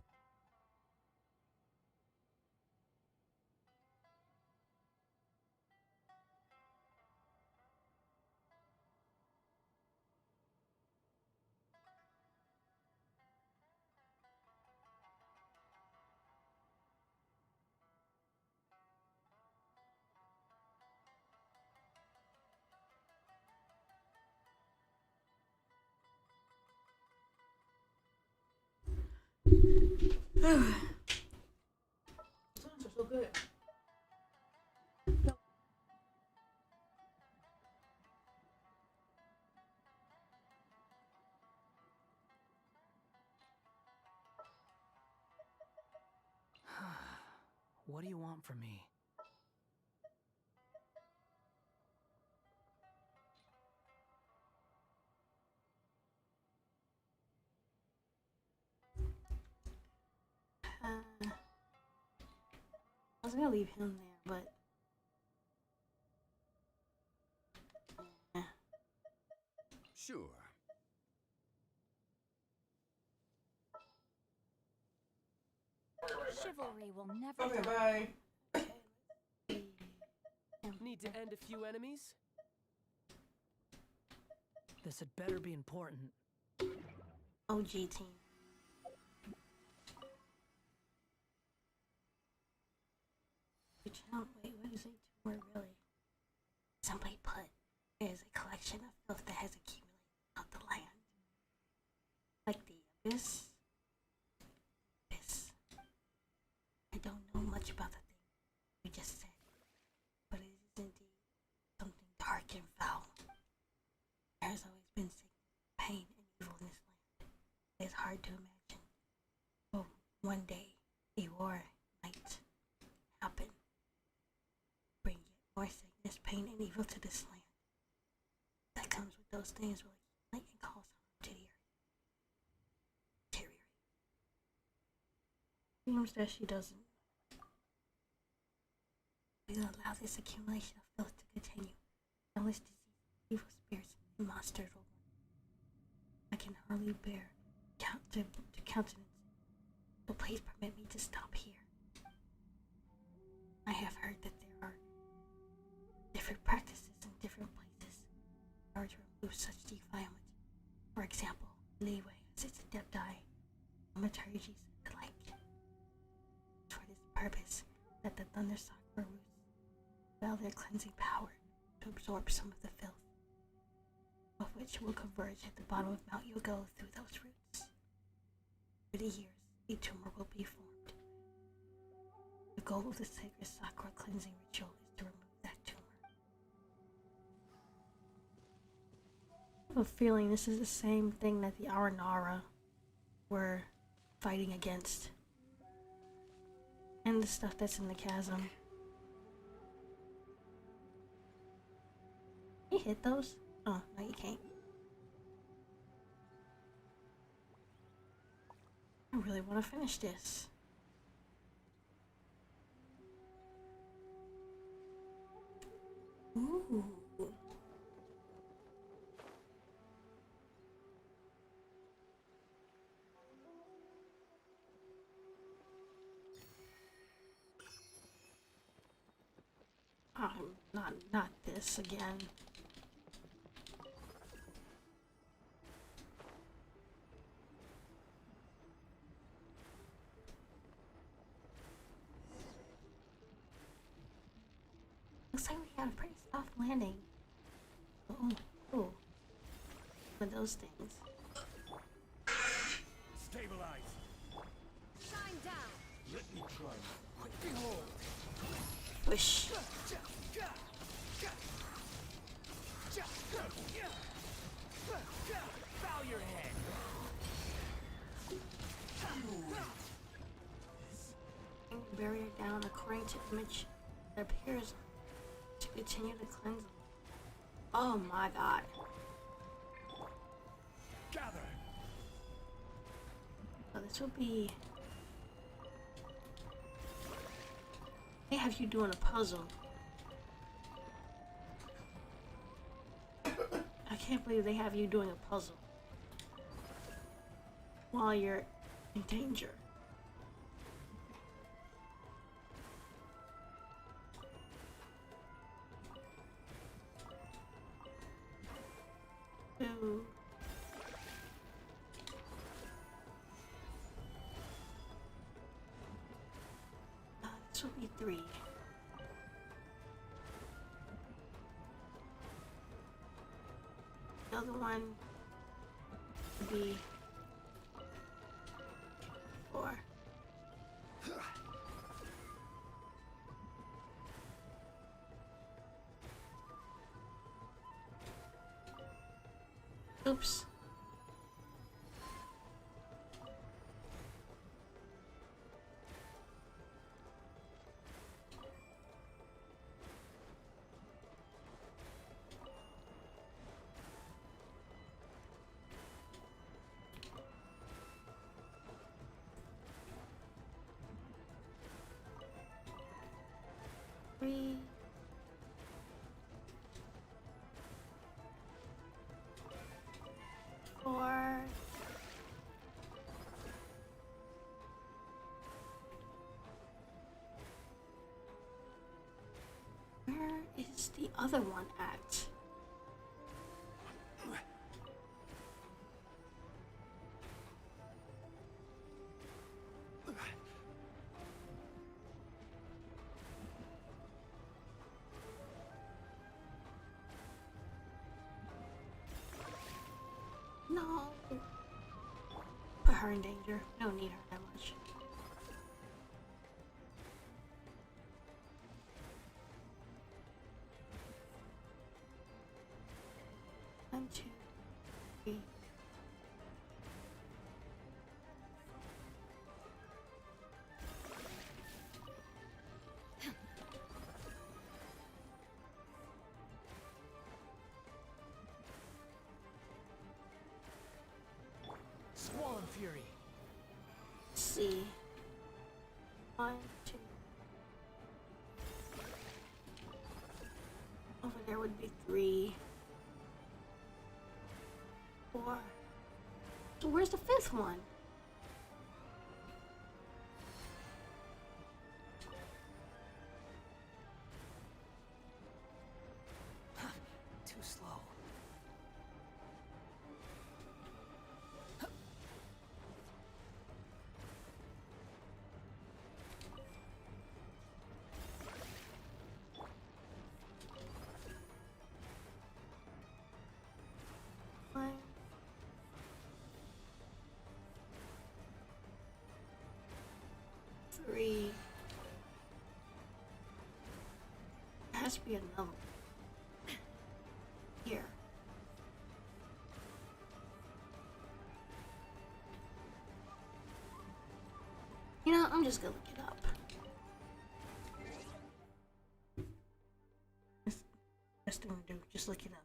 S9: Songs are so good.
S2: What do you want from me?
S1: I was gonna leave him there, but
S10: Sure.
S8: Chivalry will never
S9: Okay,
S8: die.
S9: bye.
S5: Need to end a few enemies?
S2: This had better be important.
S1: OG team. Wait, what is a tumor really? Simply put, it is a collection of filth that has accumulated throughout the land. Like the abyss. I don't know much about the thing you just said, but it is indeed something dark and foul. There has always been sickness, pain, and evil in this land. It is hard to imagine. But one day, a war might happen. Bring yet more sickness, pain, and evil to this land. That comes with those things will accumulate and cause harm to the earth. Deteriorate. Seems that she doesn't. We will allow this accumulation of filth to continue. Endless disease, evil spirits, and monsters will run. I can hardly bear to countenance it. So please permit me to stop here. I have heard that there are different practices in different places in order to remove such defilement. For example, leeway, as its adepti, thaumaturgies, and the like. For this purpose, that the thunder sakura roots allow their cleansing power to absorb some of the filth, of which will converge at the bottom of Mount Yogo through those roots. For the years, a tumor will be formed. The goal of the sacred sakura cleansing ritual is to remove that tumor. I have a feeling this is the same thing that the Aranara were fighting against. And the stuff that's in the chasm. Can you hit those? Oh, no you can't. I really want to finish this. Ooh. Not this again. Looks like we had a pretty soft landing. Oh, one of those things.
S10: Stabilize.
S8: Shine down.
S10: Let me try. Behold.
S1: Wish.
S10: Bow your head.
S1: Barrier down according to image that appears to continue to cleanse them. Oh my god.
S10: Gather.
S1: So this will be. They have you doing a puzzle. I can't believe they have you doing a puzzle while you're in danger. Ooh. This will be 3. The other one would be 4. Oops. Three. 4. Where is the other one at? No. Put her in danger. Don't need her that much. One, two, three.
S10: Squall and Fury.
S1: Let's see. One, two. Over there would be 3, 4. So where's the 5th one?
S2: Too slow.
S1: One. 3. There has to be another one. Here. You know, I'm just gonna look it up. That's what I'm gonna do. Just look it up.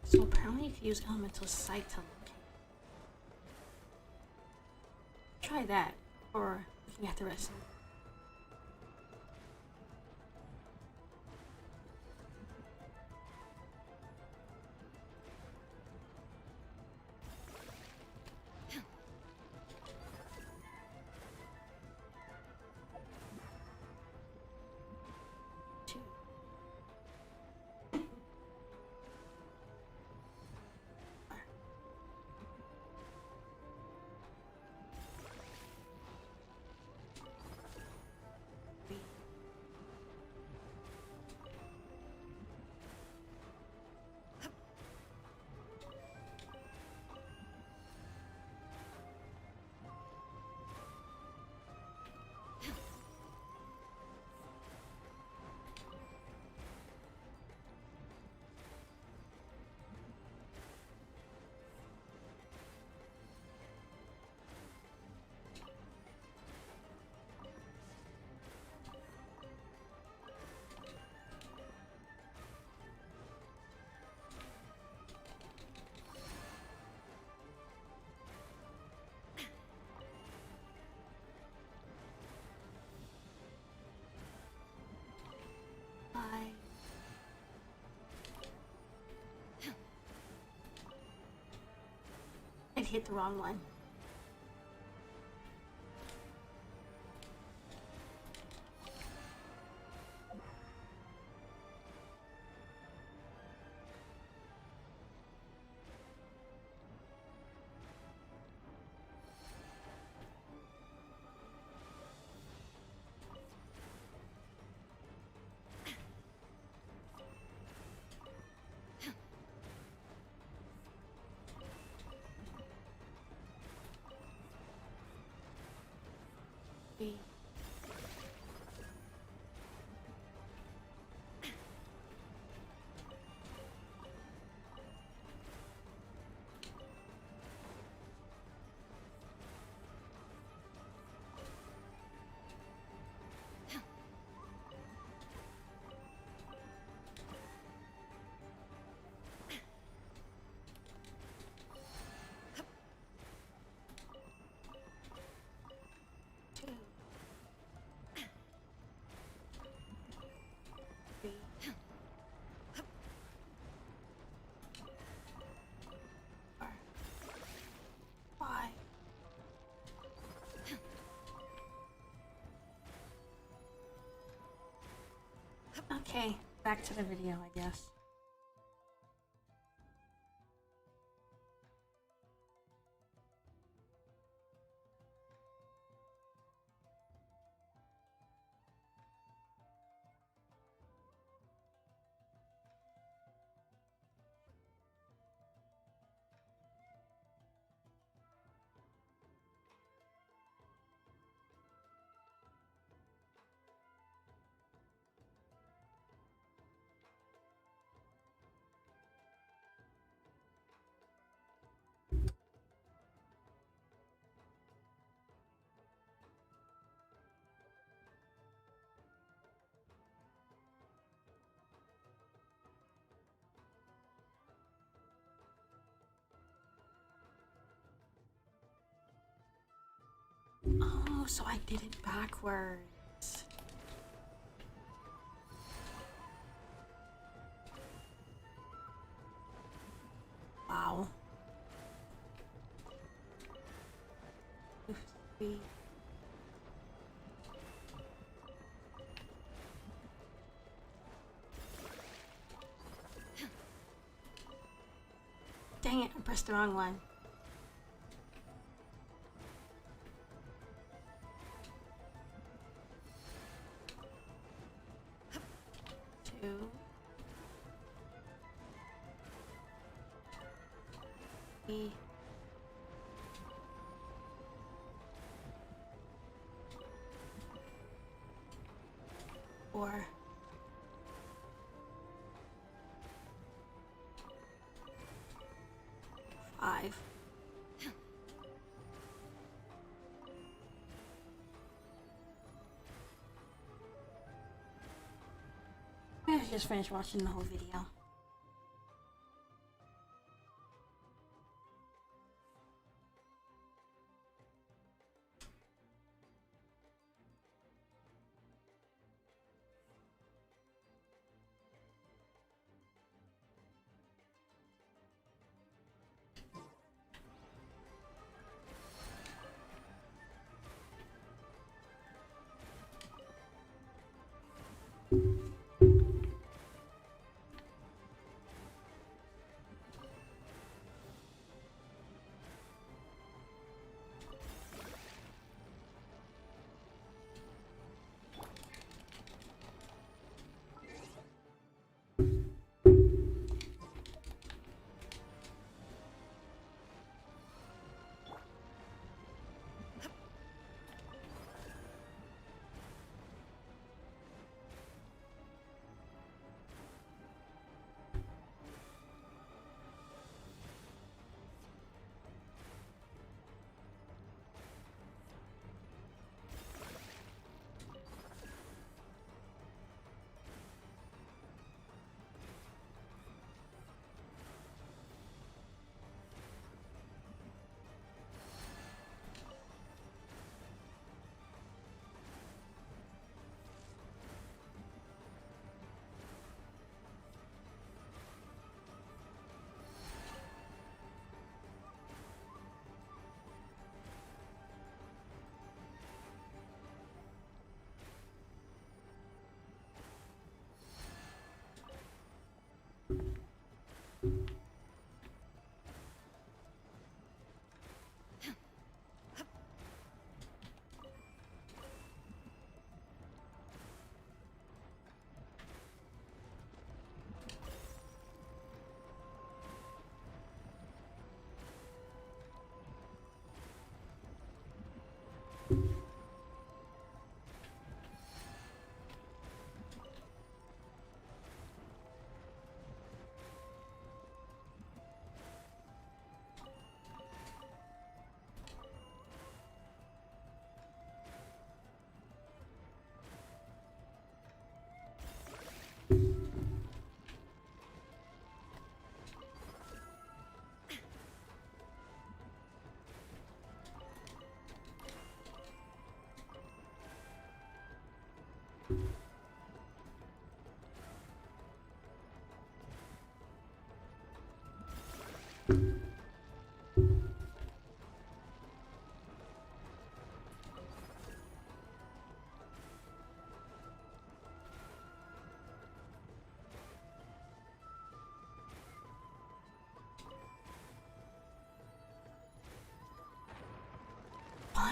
S1: So apparently you can use elemental sight to locate. Try that, or looking at the rest of it. I hit the wrong one. Okay, back to the video, I guess. Oh, so I did it backwards. Wow. Oopsie. Dang it, I pressed the wrong one. Two. Three. 4. 5. I just finished watching the whole video.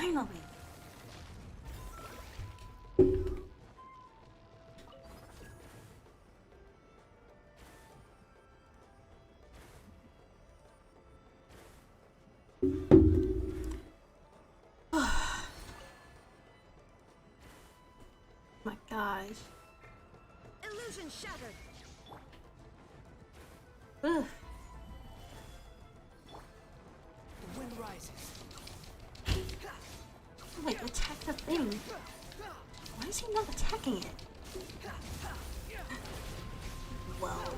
S1: Finally. My gosh.
S8: Illusion shattered.
S1: Ugh.
S10: The wind rises.
S1: Wait, attack the thing. Why is he not attacking it? Well.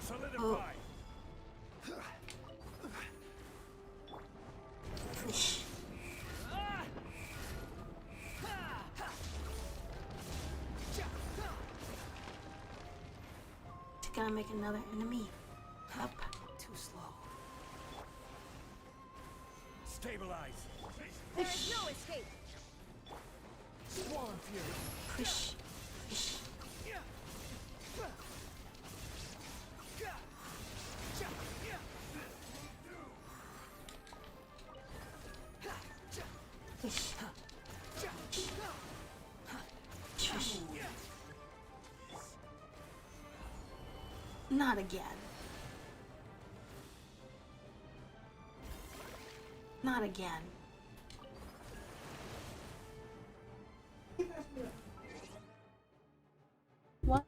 S10: Solidify.
S1: Fish. Gotta make another enemy. Up.
S10: Too slow. Stabilize.
S8: There's no escape.
S10: Swarm fury.
S1: Fish. Fish. Fish. Fish. Not again. Not again. What?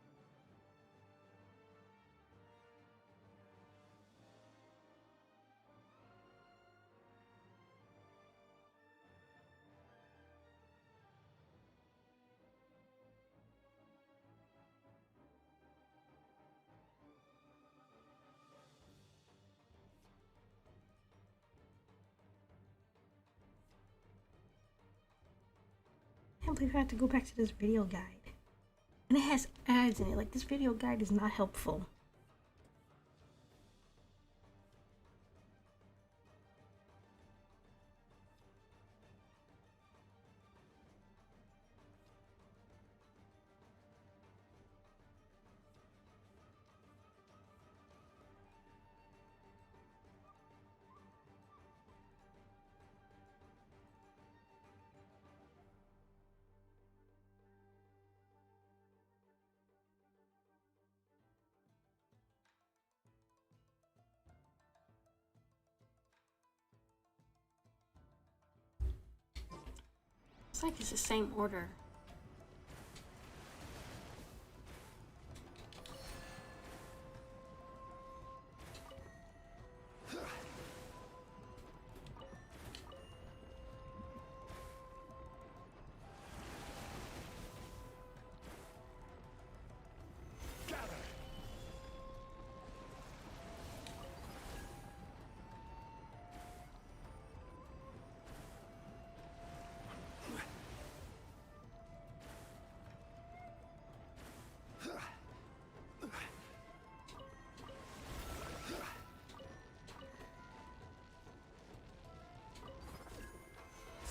S1: I can't believe I have to go back to this video guide. And it has ads in it. Like, this video guide is not helpful. It's like it's the same order.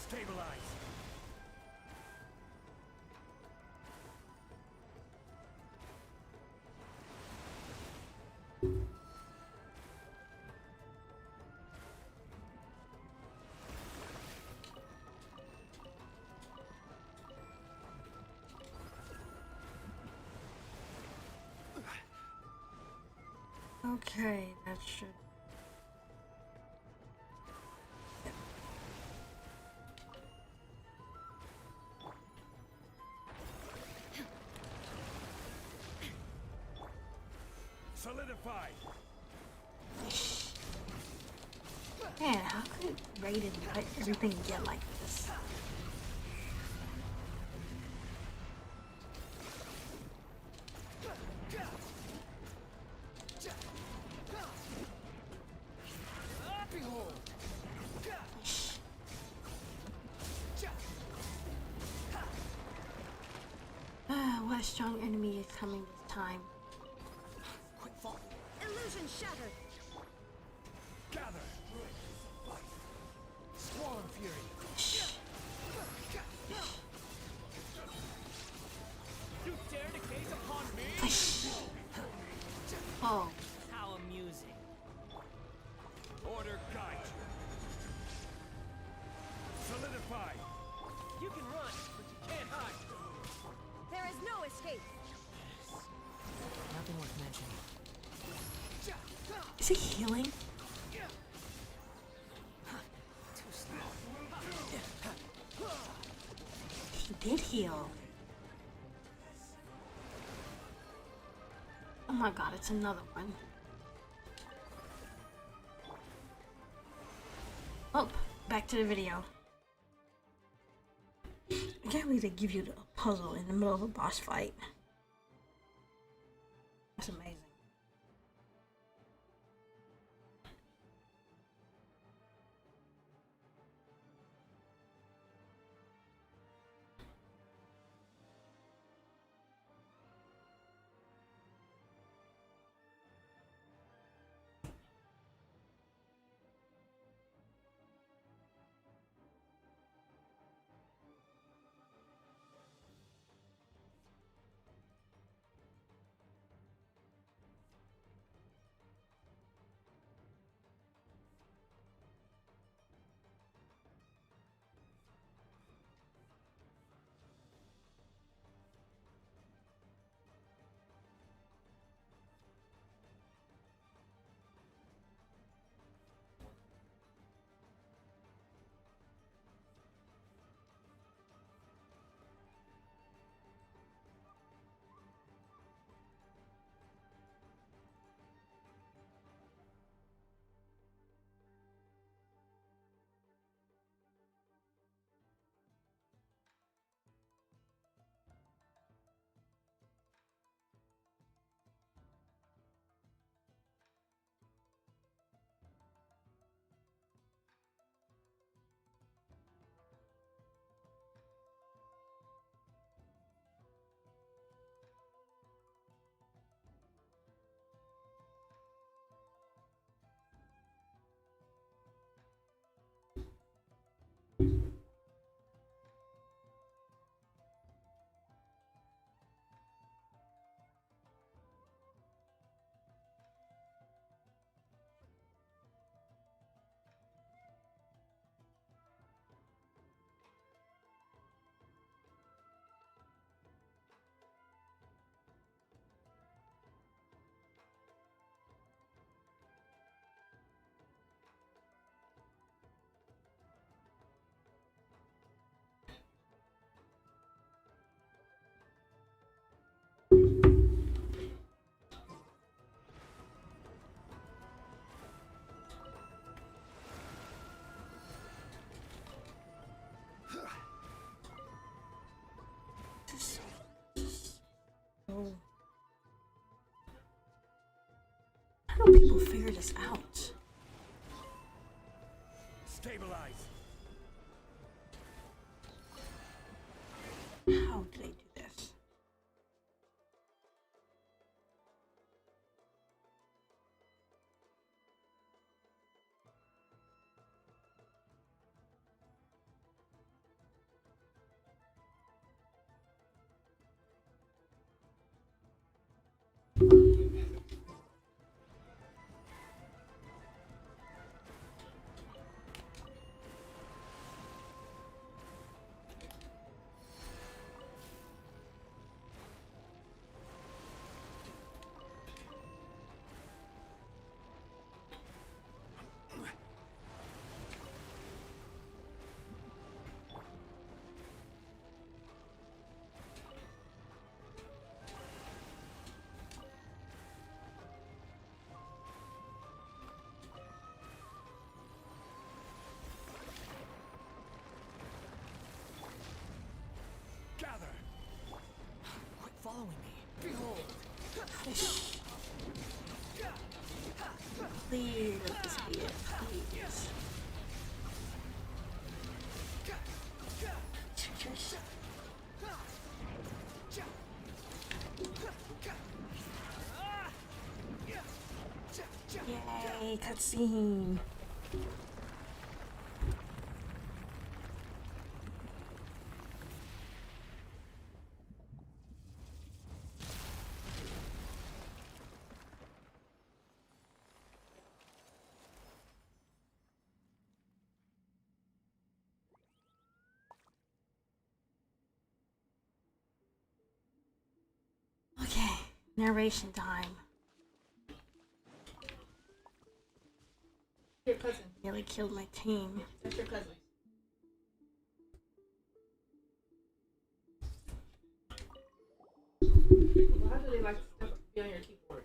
S10: Stabilize.
S1: Okay, that should.
S10: Solidify.
S1: Man, how could Raiden let everything get like this? What a strong enemy is coming this time.
S10: Quick fall.
S8: Illusion shattered.
S10: Gather. Swarm fury. You dare to gaze upon me?
S2: You can run, but you can't hide.
S8: There is no escape.
S2: Nothing worth mentioning.
S1: Is he healing?
S2: Too slow.
S1: He did heal. Oh my god, it's another one. Oh, back to the video. I can't believe they give you a puzzle in the middle of a boss fight. That's amazing. How do people figure this out?
S10: Stabilize.
S1: How do they do this?
S10: Gather.
S2: Quit following me. Behold.
S1: Please let this be it, please. Just yay, cutscene. Narration time.
S9: Your cousin.
S1: Nearly killed my team.
S9: That's your cousin. Why do they like to be on your keyboard?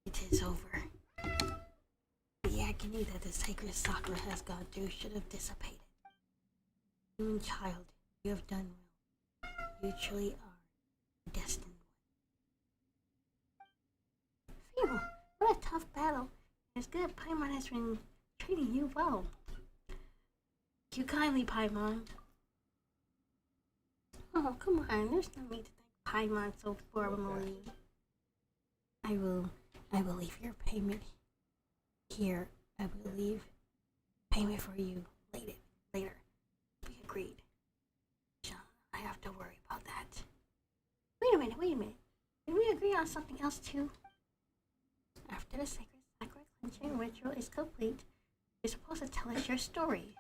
S1: It is over. The agony that the sacred sakura has gone through should have dissipated. Human child, you have done well. You truly are a destined one. Phew, what a tough battle. It's good Paimon has been treating you well. Thank you kindly, Paimon. Oh, come on, there's no need to thank Paimon so formally. I will leave your payment here. I will leave payment for you later. We agreed. Sean, I have to worry about that. Wait a minute. Did we agree on something else too? After the sacred sakura cleansing ritual is complete, you're supposed to tell us your story.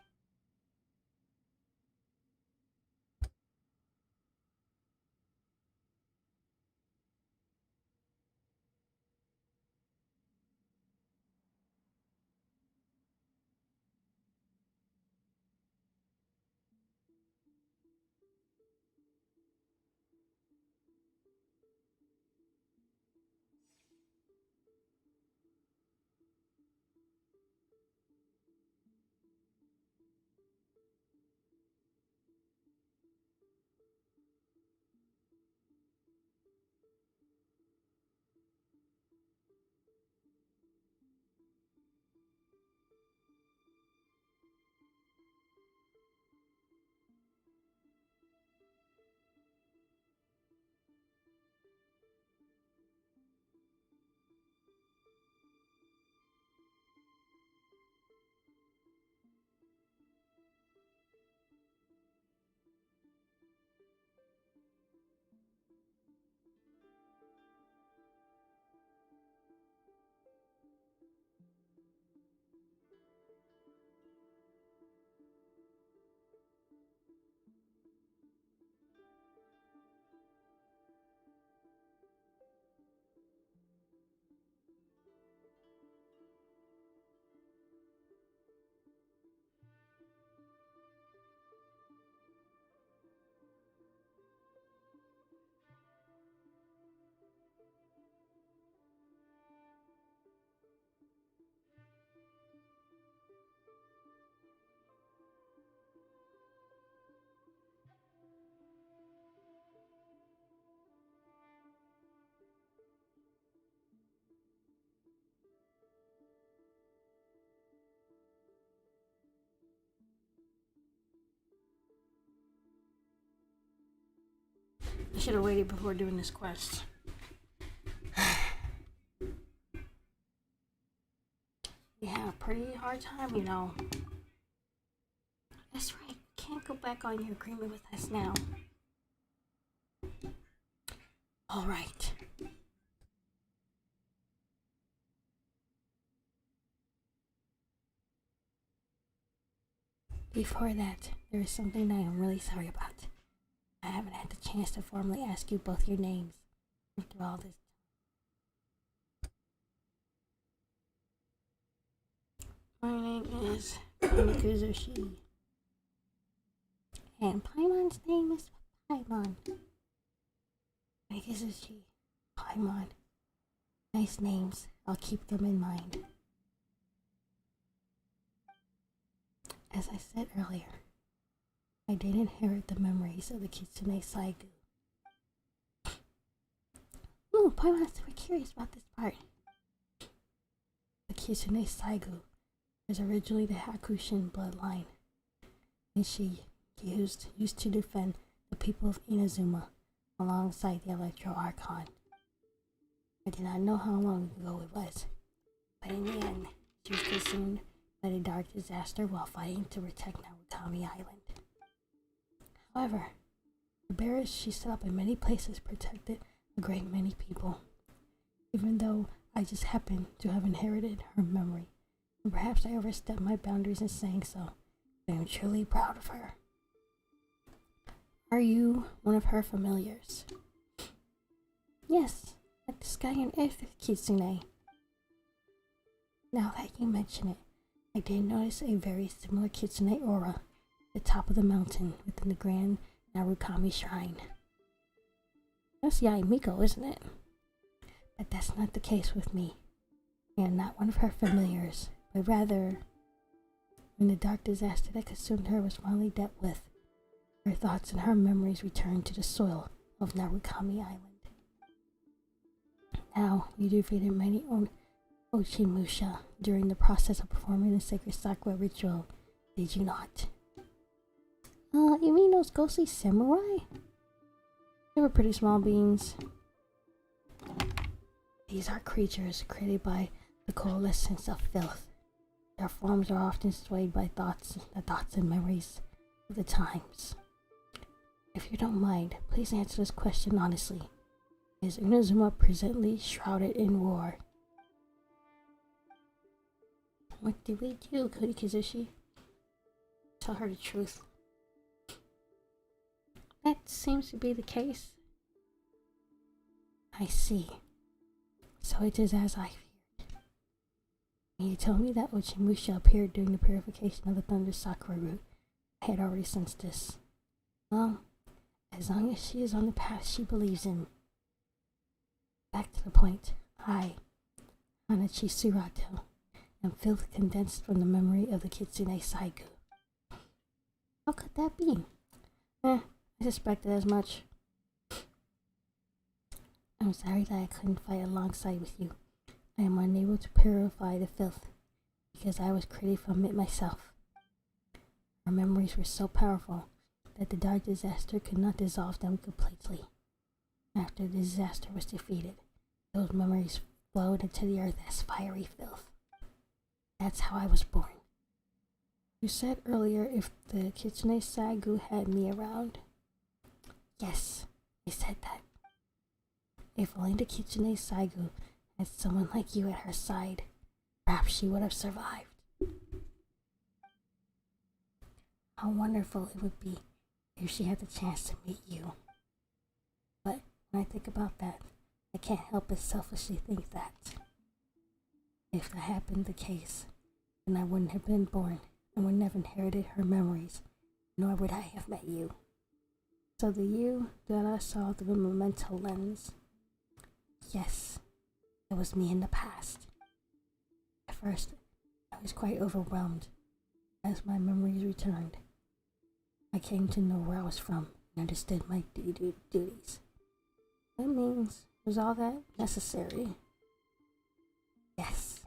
S1: I should have waited before doing this quest. You have a pretty hard time, you know. That's right. Can't go back on your agreement with us now. All right. Before that, there is something that I am really sorry about. I haven't had the chance to formally ask you both your names after all this. My name is Kamikuzushi. And Paimon's name is Paimon. Kamikuzushi, Paimon. Nice names. I'll keep them in mind. As I said earlier, I did inherit the memories of the Kitsune Saigu. Ooh, Paimon's super curious about this part. The Kitsune Saigu was originally the Hakushin bloodline, and she used to defend the people of Inazuma alongside the Electro Archon. I did not know how long ago it was, but in the end, she was consumed by a dark disaster while fighting to protect Narukami Island. However, the barriers she set up in many places protected a great many people, even though I just happened to have inherited her memory. And perhaps I overstepped my boundaries in saying so. I am truly proud of her. Are you one of her familiars? Yes, like the sky and earth Kitsune. Now that you mention it, I did notice a very similar Kitsune aura at the top of the mountain within the Grand Narukami Shrine. That's Yaimiko, isn't it? But that's not the case with me. I am not one of her familiars, but rather, when the dark disaster that consumed her was finally dealt with, her thoughts and her memories returned to the soil of Narukami Island. Now, you defeated many Ochimusha during the process of performing the sacred Sakura ritual, did you not? You mean those ghostly samurai? They were pretty small beings. These are creatures created by the coalescence of filth. Their forms are often swayed by the thoughts and memories of the times. If you don't mind, please answer this question honestly. Is Inazuma presently shrouded in war? What do we do, Kurikizushi? Tell her the truth. That seems to be the case. I see. So it is as I feared. When you told me that Ochimusha appeared during the purification of the Thunder Sakura root, I had already sensed this. Well, as long as she is on the path she believes in. Back to the point. I, Hanachi Surato, am filth condensed from the memory of the Kitsune Saigu. How could that be? I suspected as much. I'm sorry that I couldn't fight alongside with you. I am unable to purify the filth, because I was created from it myself. Our memories were so powerful that the dark disaster could not dissolve them completely. After the disaster was defeated, those memories flowed into the earth as fiery filth. That's how I was born. You said earlier if the Kitsune Saigu had me around. Yes, I said that. If only the Kitsune Saigu had someone like you at her side, perhaps she would have survived. How wonderful it would be if she had the chance to meet you. But when I think about that, I can't help but selfishly think that if that had been the case, then I wouldn't have been born and wouldn't have inherited her memories, nor would I have met you. So the you that I saw through the memento lens, yes, it was me in the past. At first, I was quite overwhelmed. As my memories returned, I came to know where I was from and understood my duties. That means, was all that necessary? Yes.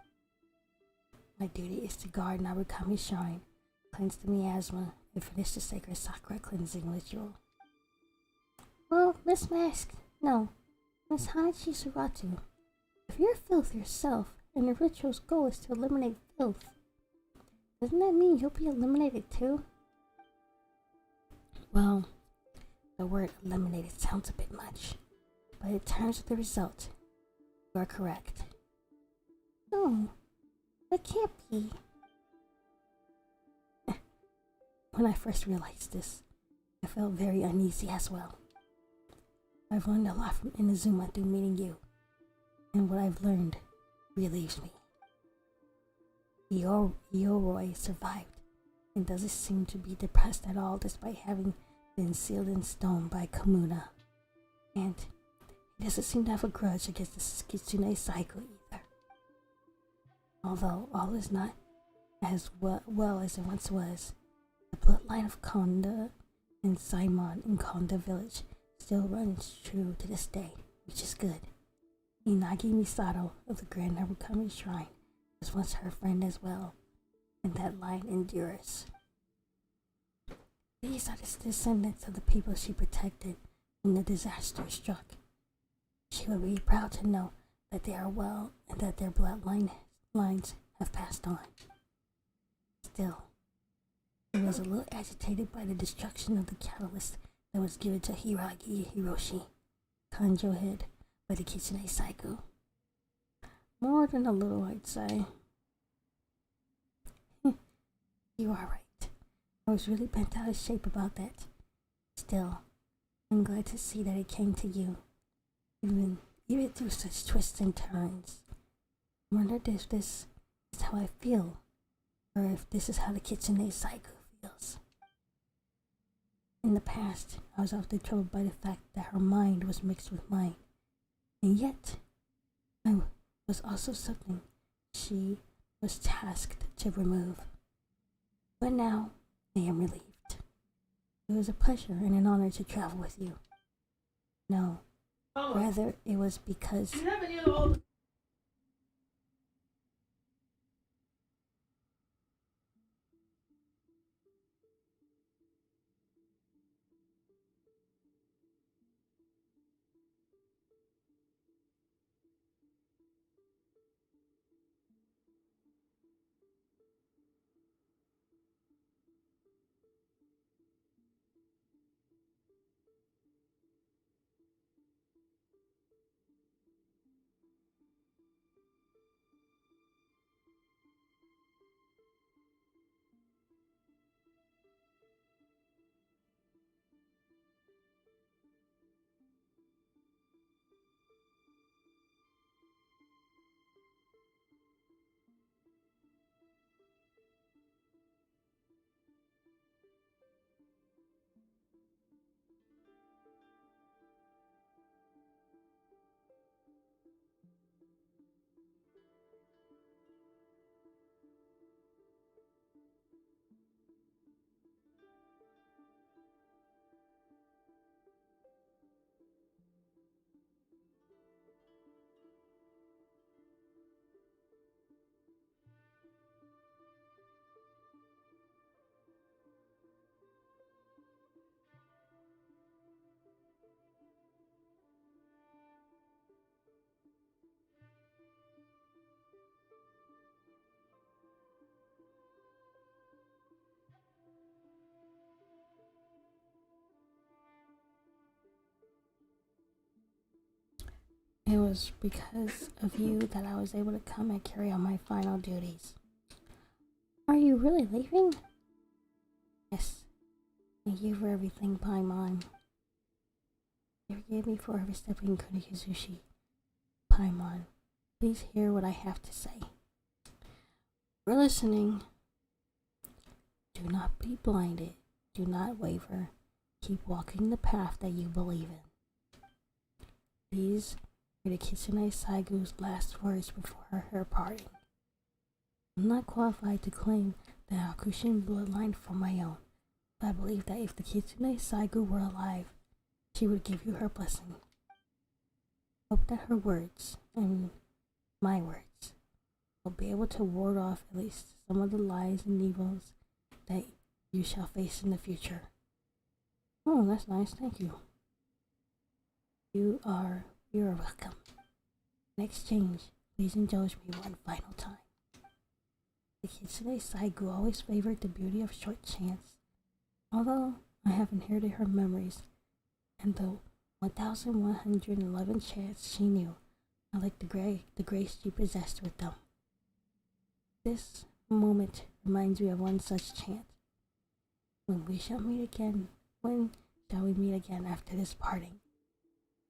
S1: My duty is to guard Narukami Shrine, cleanse the miasma, and finish the sacred Sakura cleansing ritual. Well, Miss Mask, no. Miss Hanachi Suratu, if you're filth yourself, and the ritual's goal is to eliminate filth, doesn't that mean you'll be eliminated too? Well, the word eliminated sounds a bit much, but in terms of the result, you are correct. No, that can't be. When I first realized this, I felt very uneasy as well. I've learned a lot from Inazuma through meeting you, and what I've learned relieves me. Yoroi survived and doesn't seem to be depressed at all despite having been sealed in stone by Kamuna. And he doesn't seem to have a grudge against the Kitsune Saigo either. Although all is not as well as it once was, the bloodline of Konda and Simon in Konda village still runs true to this day, which is good. Inagi Misato of the Grand Narukami Shrine was once her friend as well, and that line endures. These are the descendants of the people she protected when the disaster struck. She would be proud to know that they are well and that their bloodlines have passed on. Still, she was a little agitated by the destruction of the catalyst that was given to Hiragi Hiroshi, Kanjo head, by the Kitsune Saigo. More than a little, I'd say. You are right. I was really bent out of shape about that. Still, I'm glad to see that it came to you, even through such twists and turns. I wondered if this is how I feel, or if this is how the Kitsune Saigo feels. In the past, I was often troubled by the fact that her mind was mixed with mine, and yet I was also something she was tasked to remove. But now I am relieved. It was a pleasure and an honor to travel with you. No, rather it was because
S9: Do you have any of the old
S1: it was because of you that I was able to come and carry out my final duties. Are you really leaving? Yes. Thank you for everything, Paimon. You forgave me for overstepping Kunikuzushi. Paimon, please hear what I have to say. We're listening. Do not be blinded. Do not waver. Keep walking the path that you believe in. These were the Kitsune Saigo's last words before her parting. I'm not qualified to claim the Hakushin bloodline for my own, but I believe that if the Kitsune Saigo were alive, she would give you her blessing. Hope that her words, and my words, will be able to ward off at least some of the lies and evils that you shall face in the future. Oh, that's nice, thank you. You are welcome. In exchange, please indulge me one final time. The Kitsune Saigo always favored the beauty of short chance. Although I have inherited her memories and the 1,111 chants she knew. I like the grace she possessed with them. This moment reminds me of one such chant. When shall we meet again after this parting?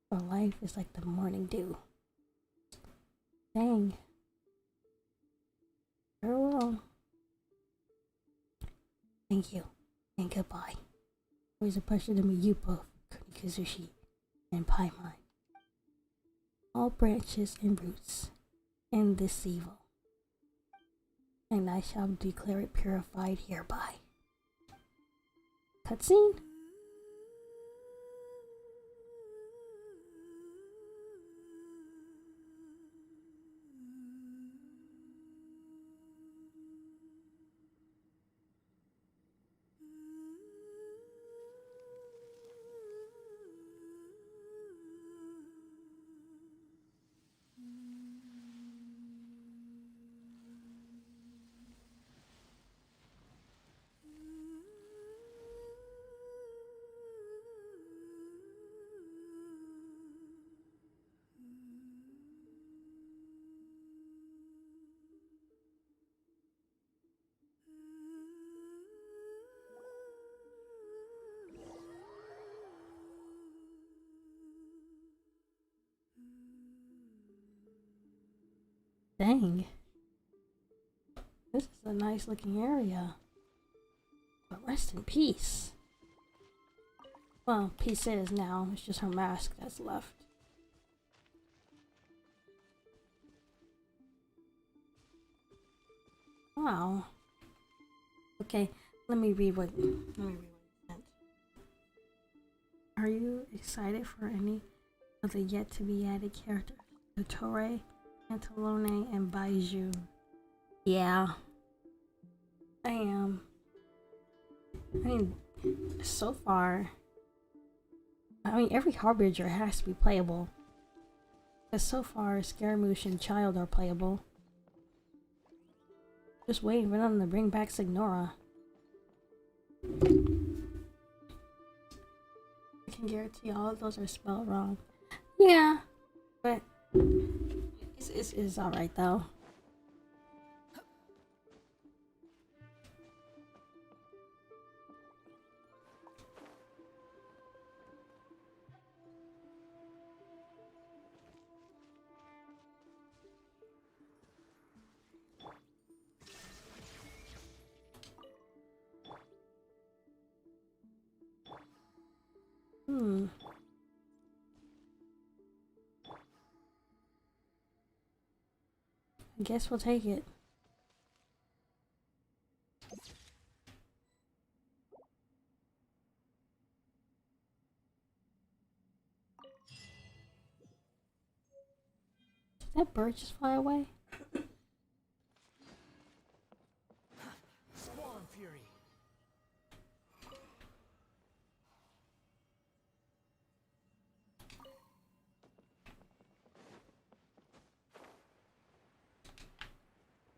S1: For life is like the morning dew. Dang. Farewell. Thank you, and goodbye. Always a pleasure to meet you both, Kunikuzushi and Paimon. All branches and roots end this evil, and I shall declare it purified hereby. Cutscene? Dang. This is a nice looking area. But rest in peace. Well, peace is now. It's just her mask that's left. Wow. Okay, let me read what it meant. Are you excited for any of the yet to be added characters? Dottore, Antelone, and Baiju. Yeah, I am. I mean, so far, every Harbinger has to be playable. Because so far, Scaramouche and Child are playable. Just waiting for them to bring back Signora. I can guarantee all of those are spelled wrong. Yeah, but it's alright though. I guess we'll take it. Did that bird just fly away?
S10: Squall and Fury.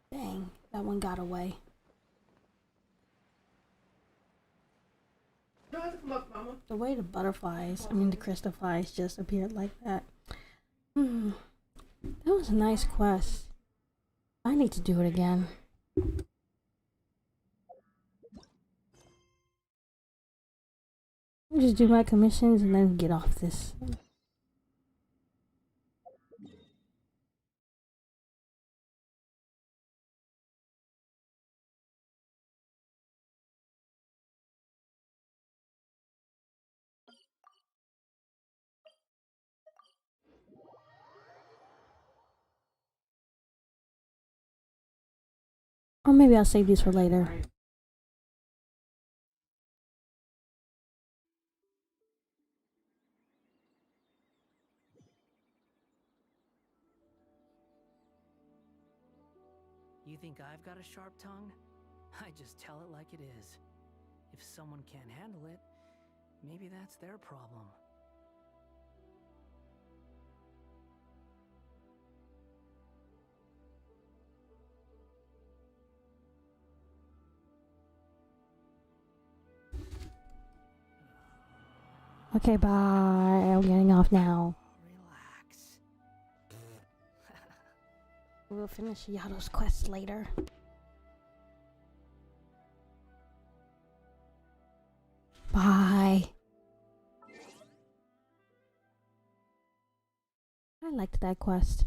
S1: Dang, that one got away.
S9: You don't have to come up, Mama.
S1: The way the the crystal flies just appeared like that. That was a nice quest. I need to do it again. I'll just do my commissions and then get off this. Or maybe I'll save these for later.
S2: You think I've got a sharp tongue? I just tell it like it is. If someone can't handle it, maybe that's their problem.
S1: Okay, bye. I'm getting off now.
S2: Relax.
S1: We'll finish Yato's quest later. Bye. I liked that quest.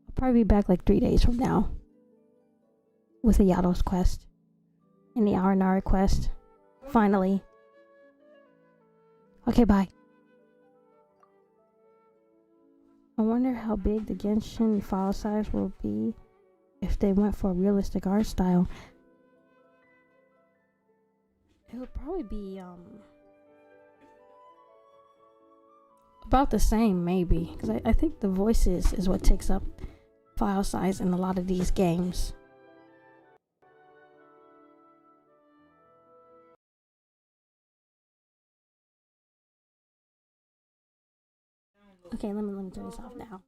S1: I'll probably be back like 3 days from now with the Yato's quest and the Aranara quest. Finally. Okay, bye. I wonder how big the Genshin file size will be if they went for a realistic art style. It would probably be about the same, maybe, because I think the voices is what takes up file size in a lot of these games. Okay, let me turn this off now.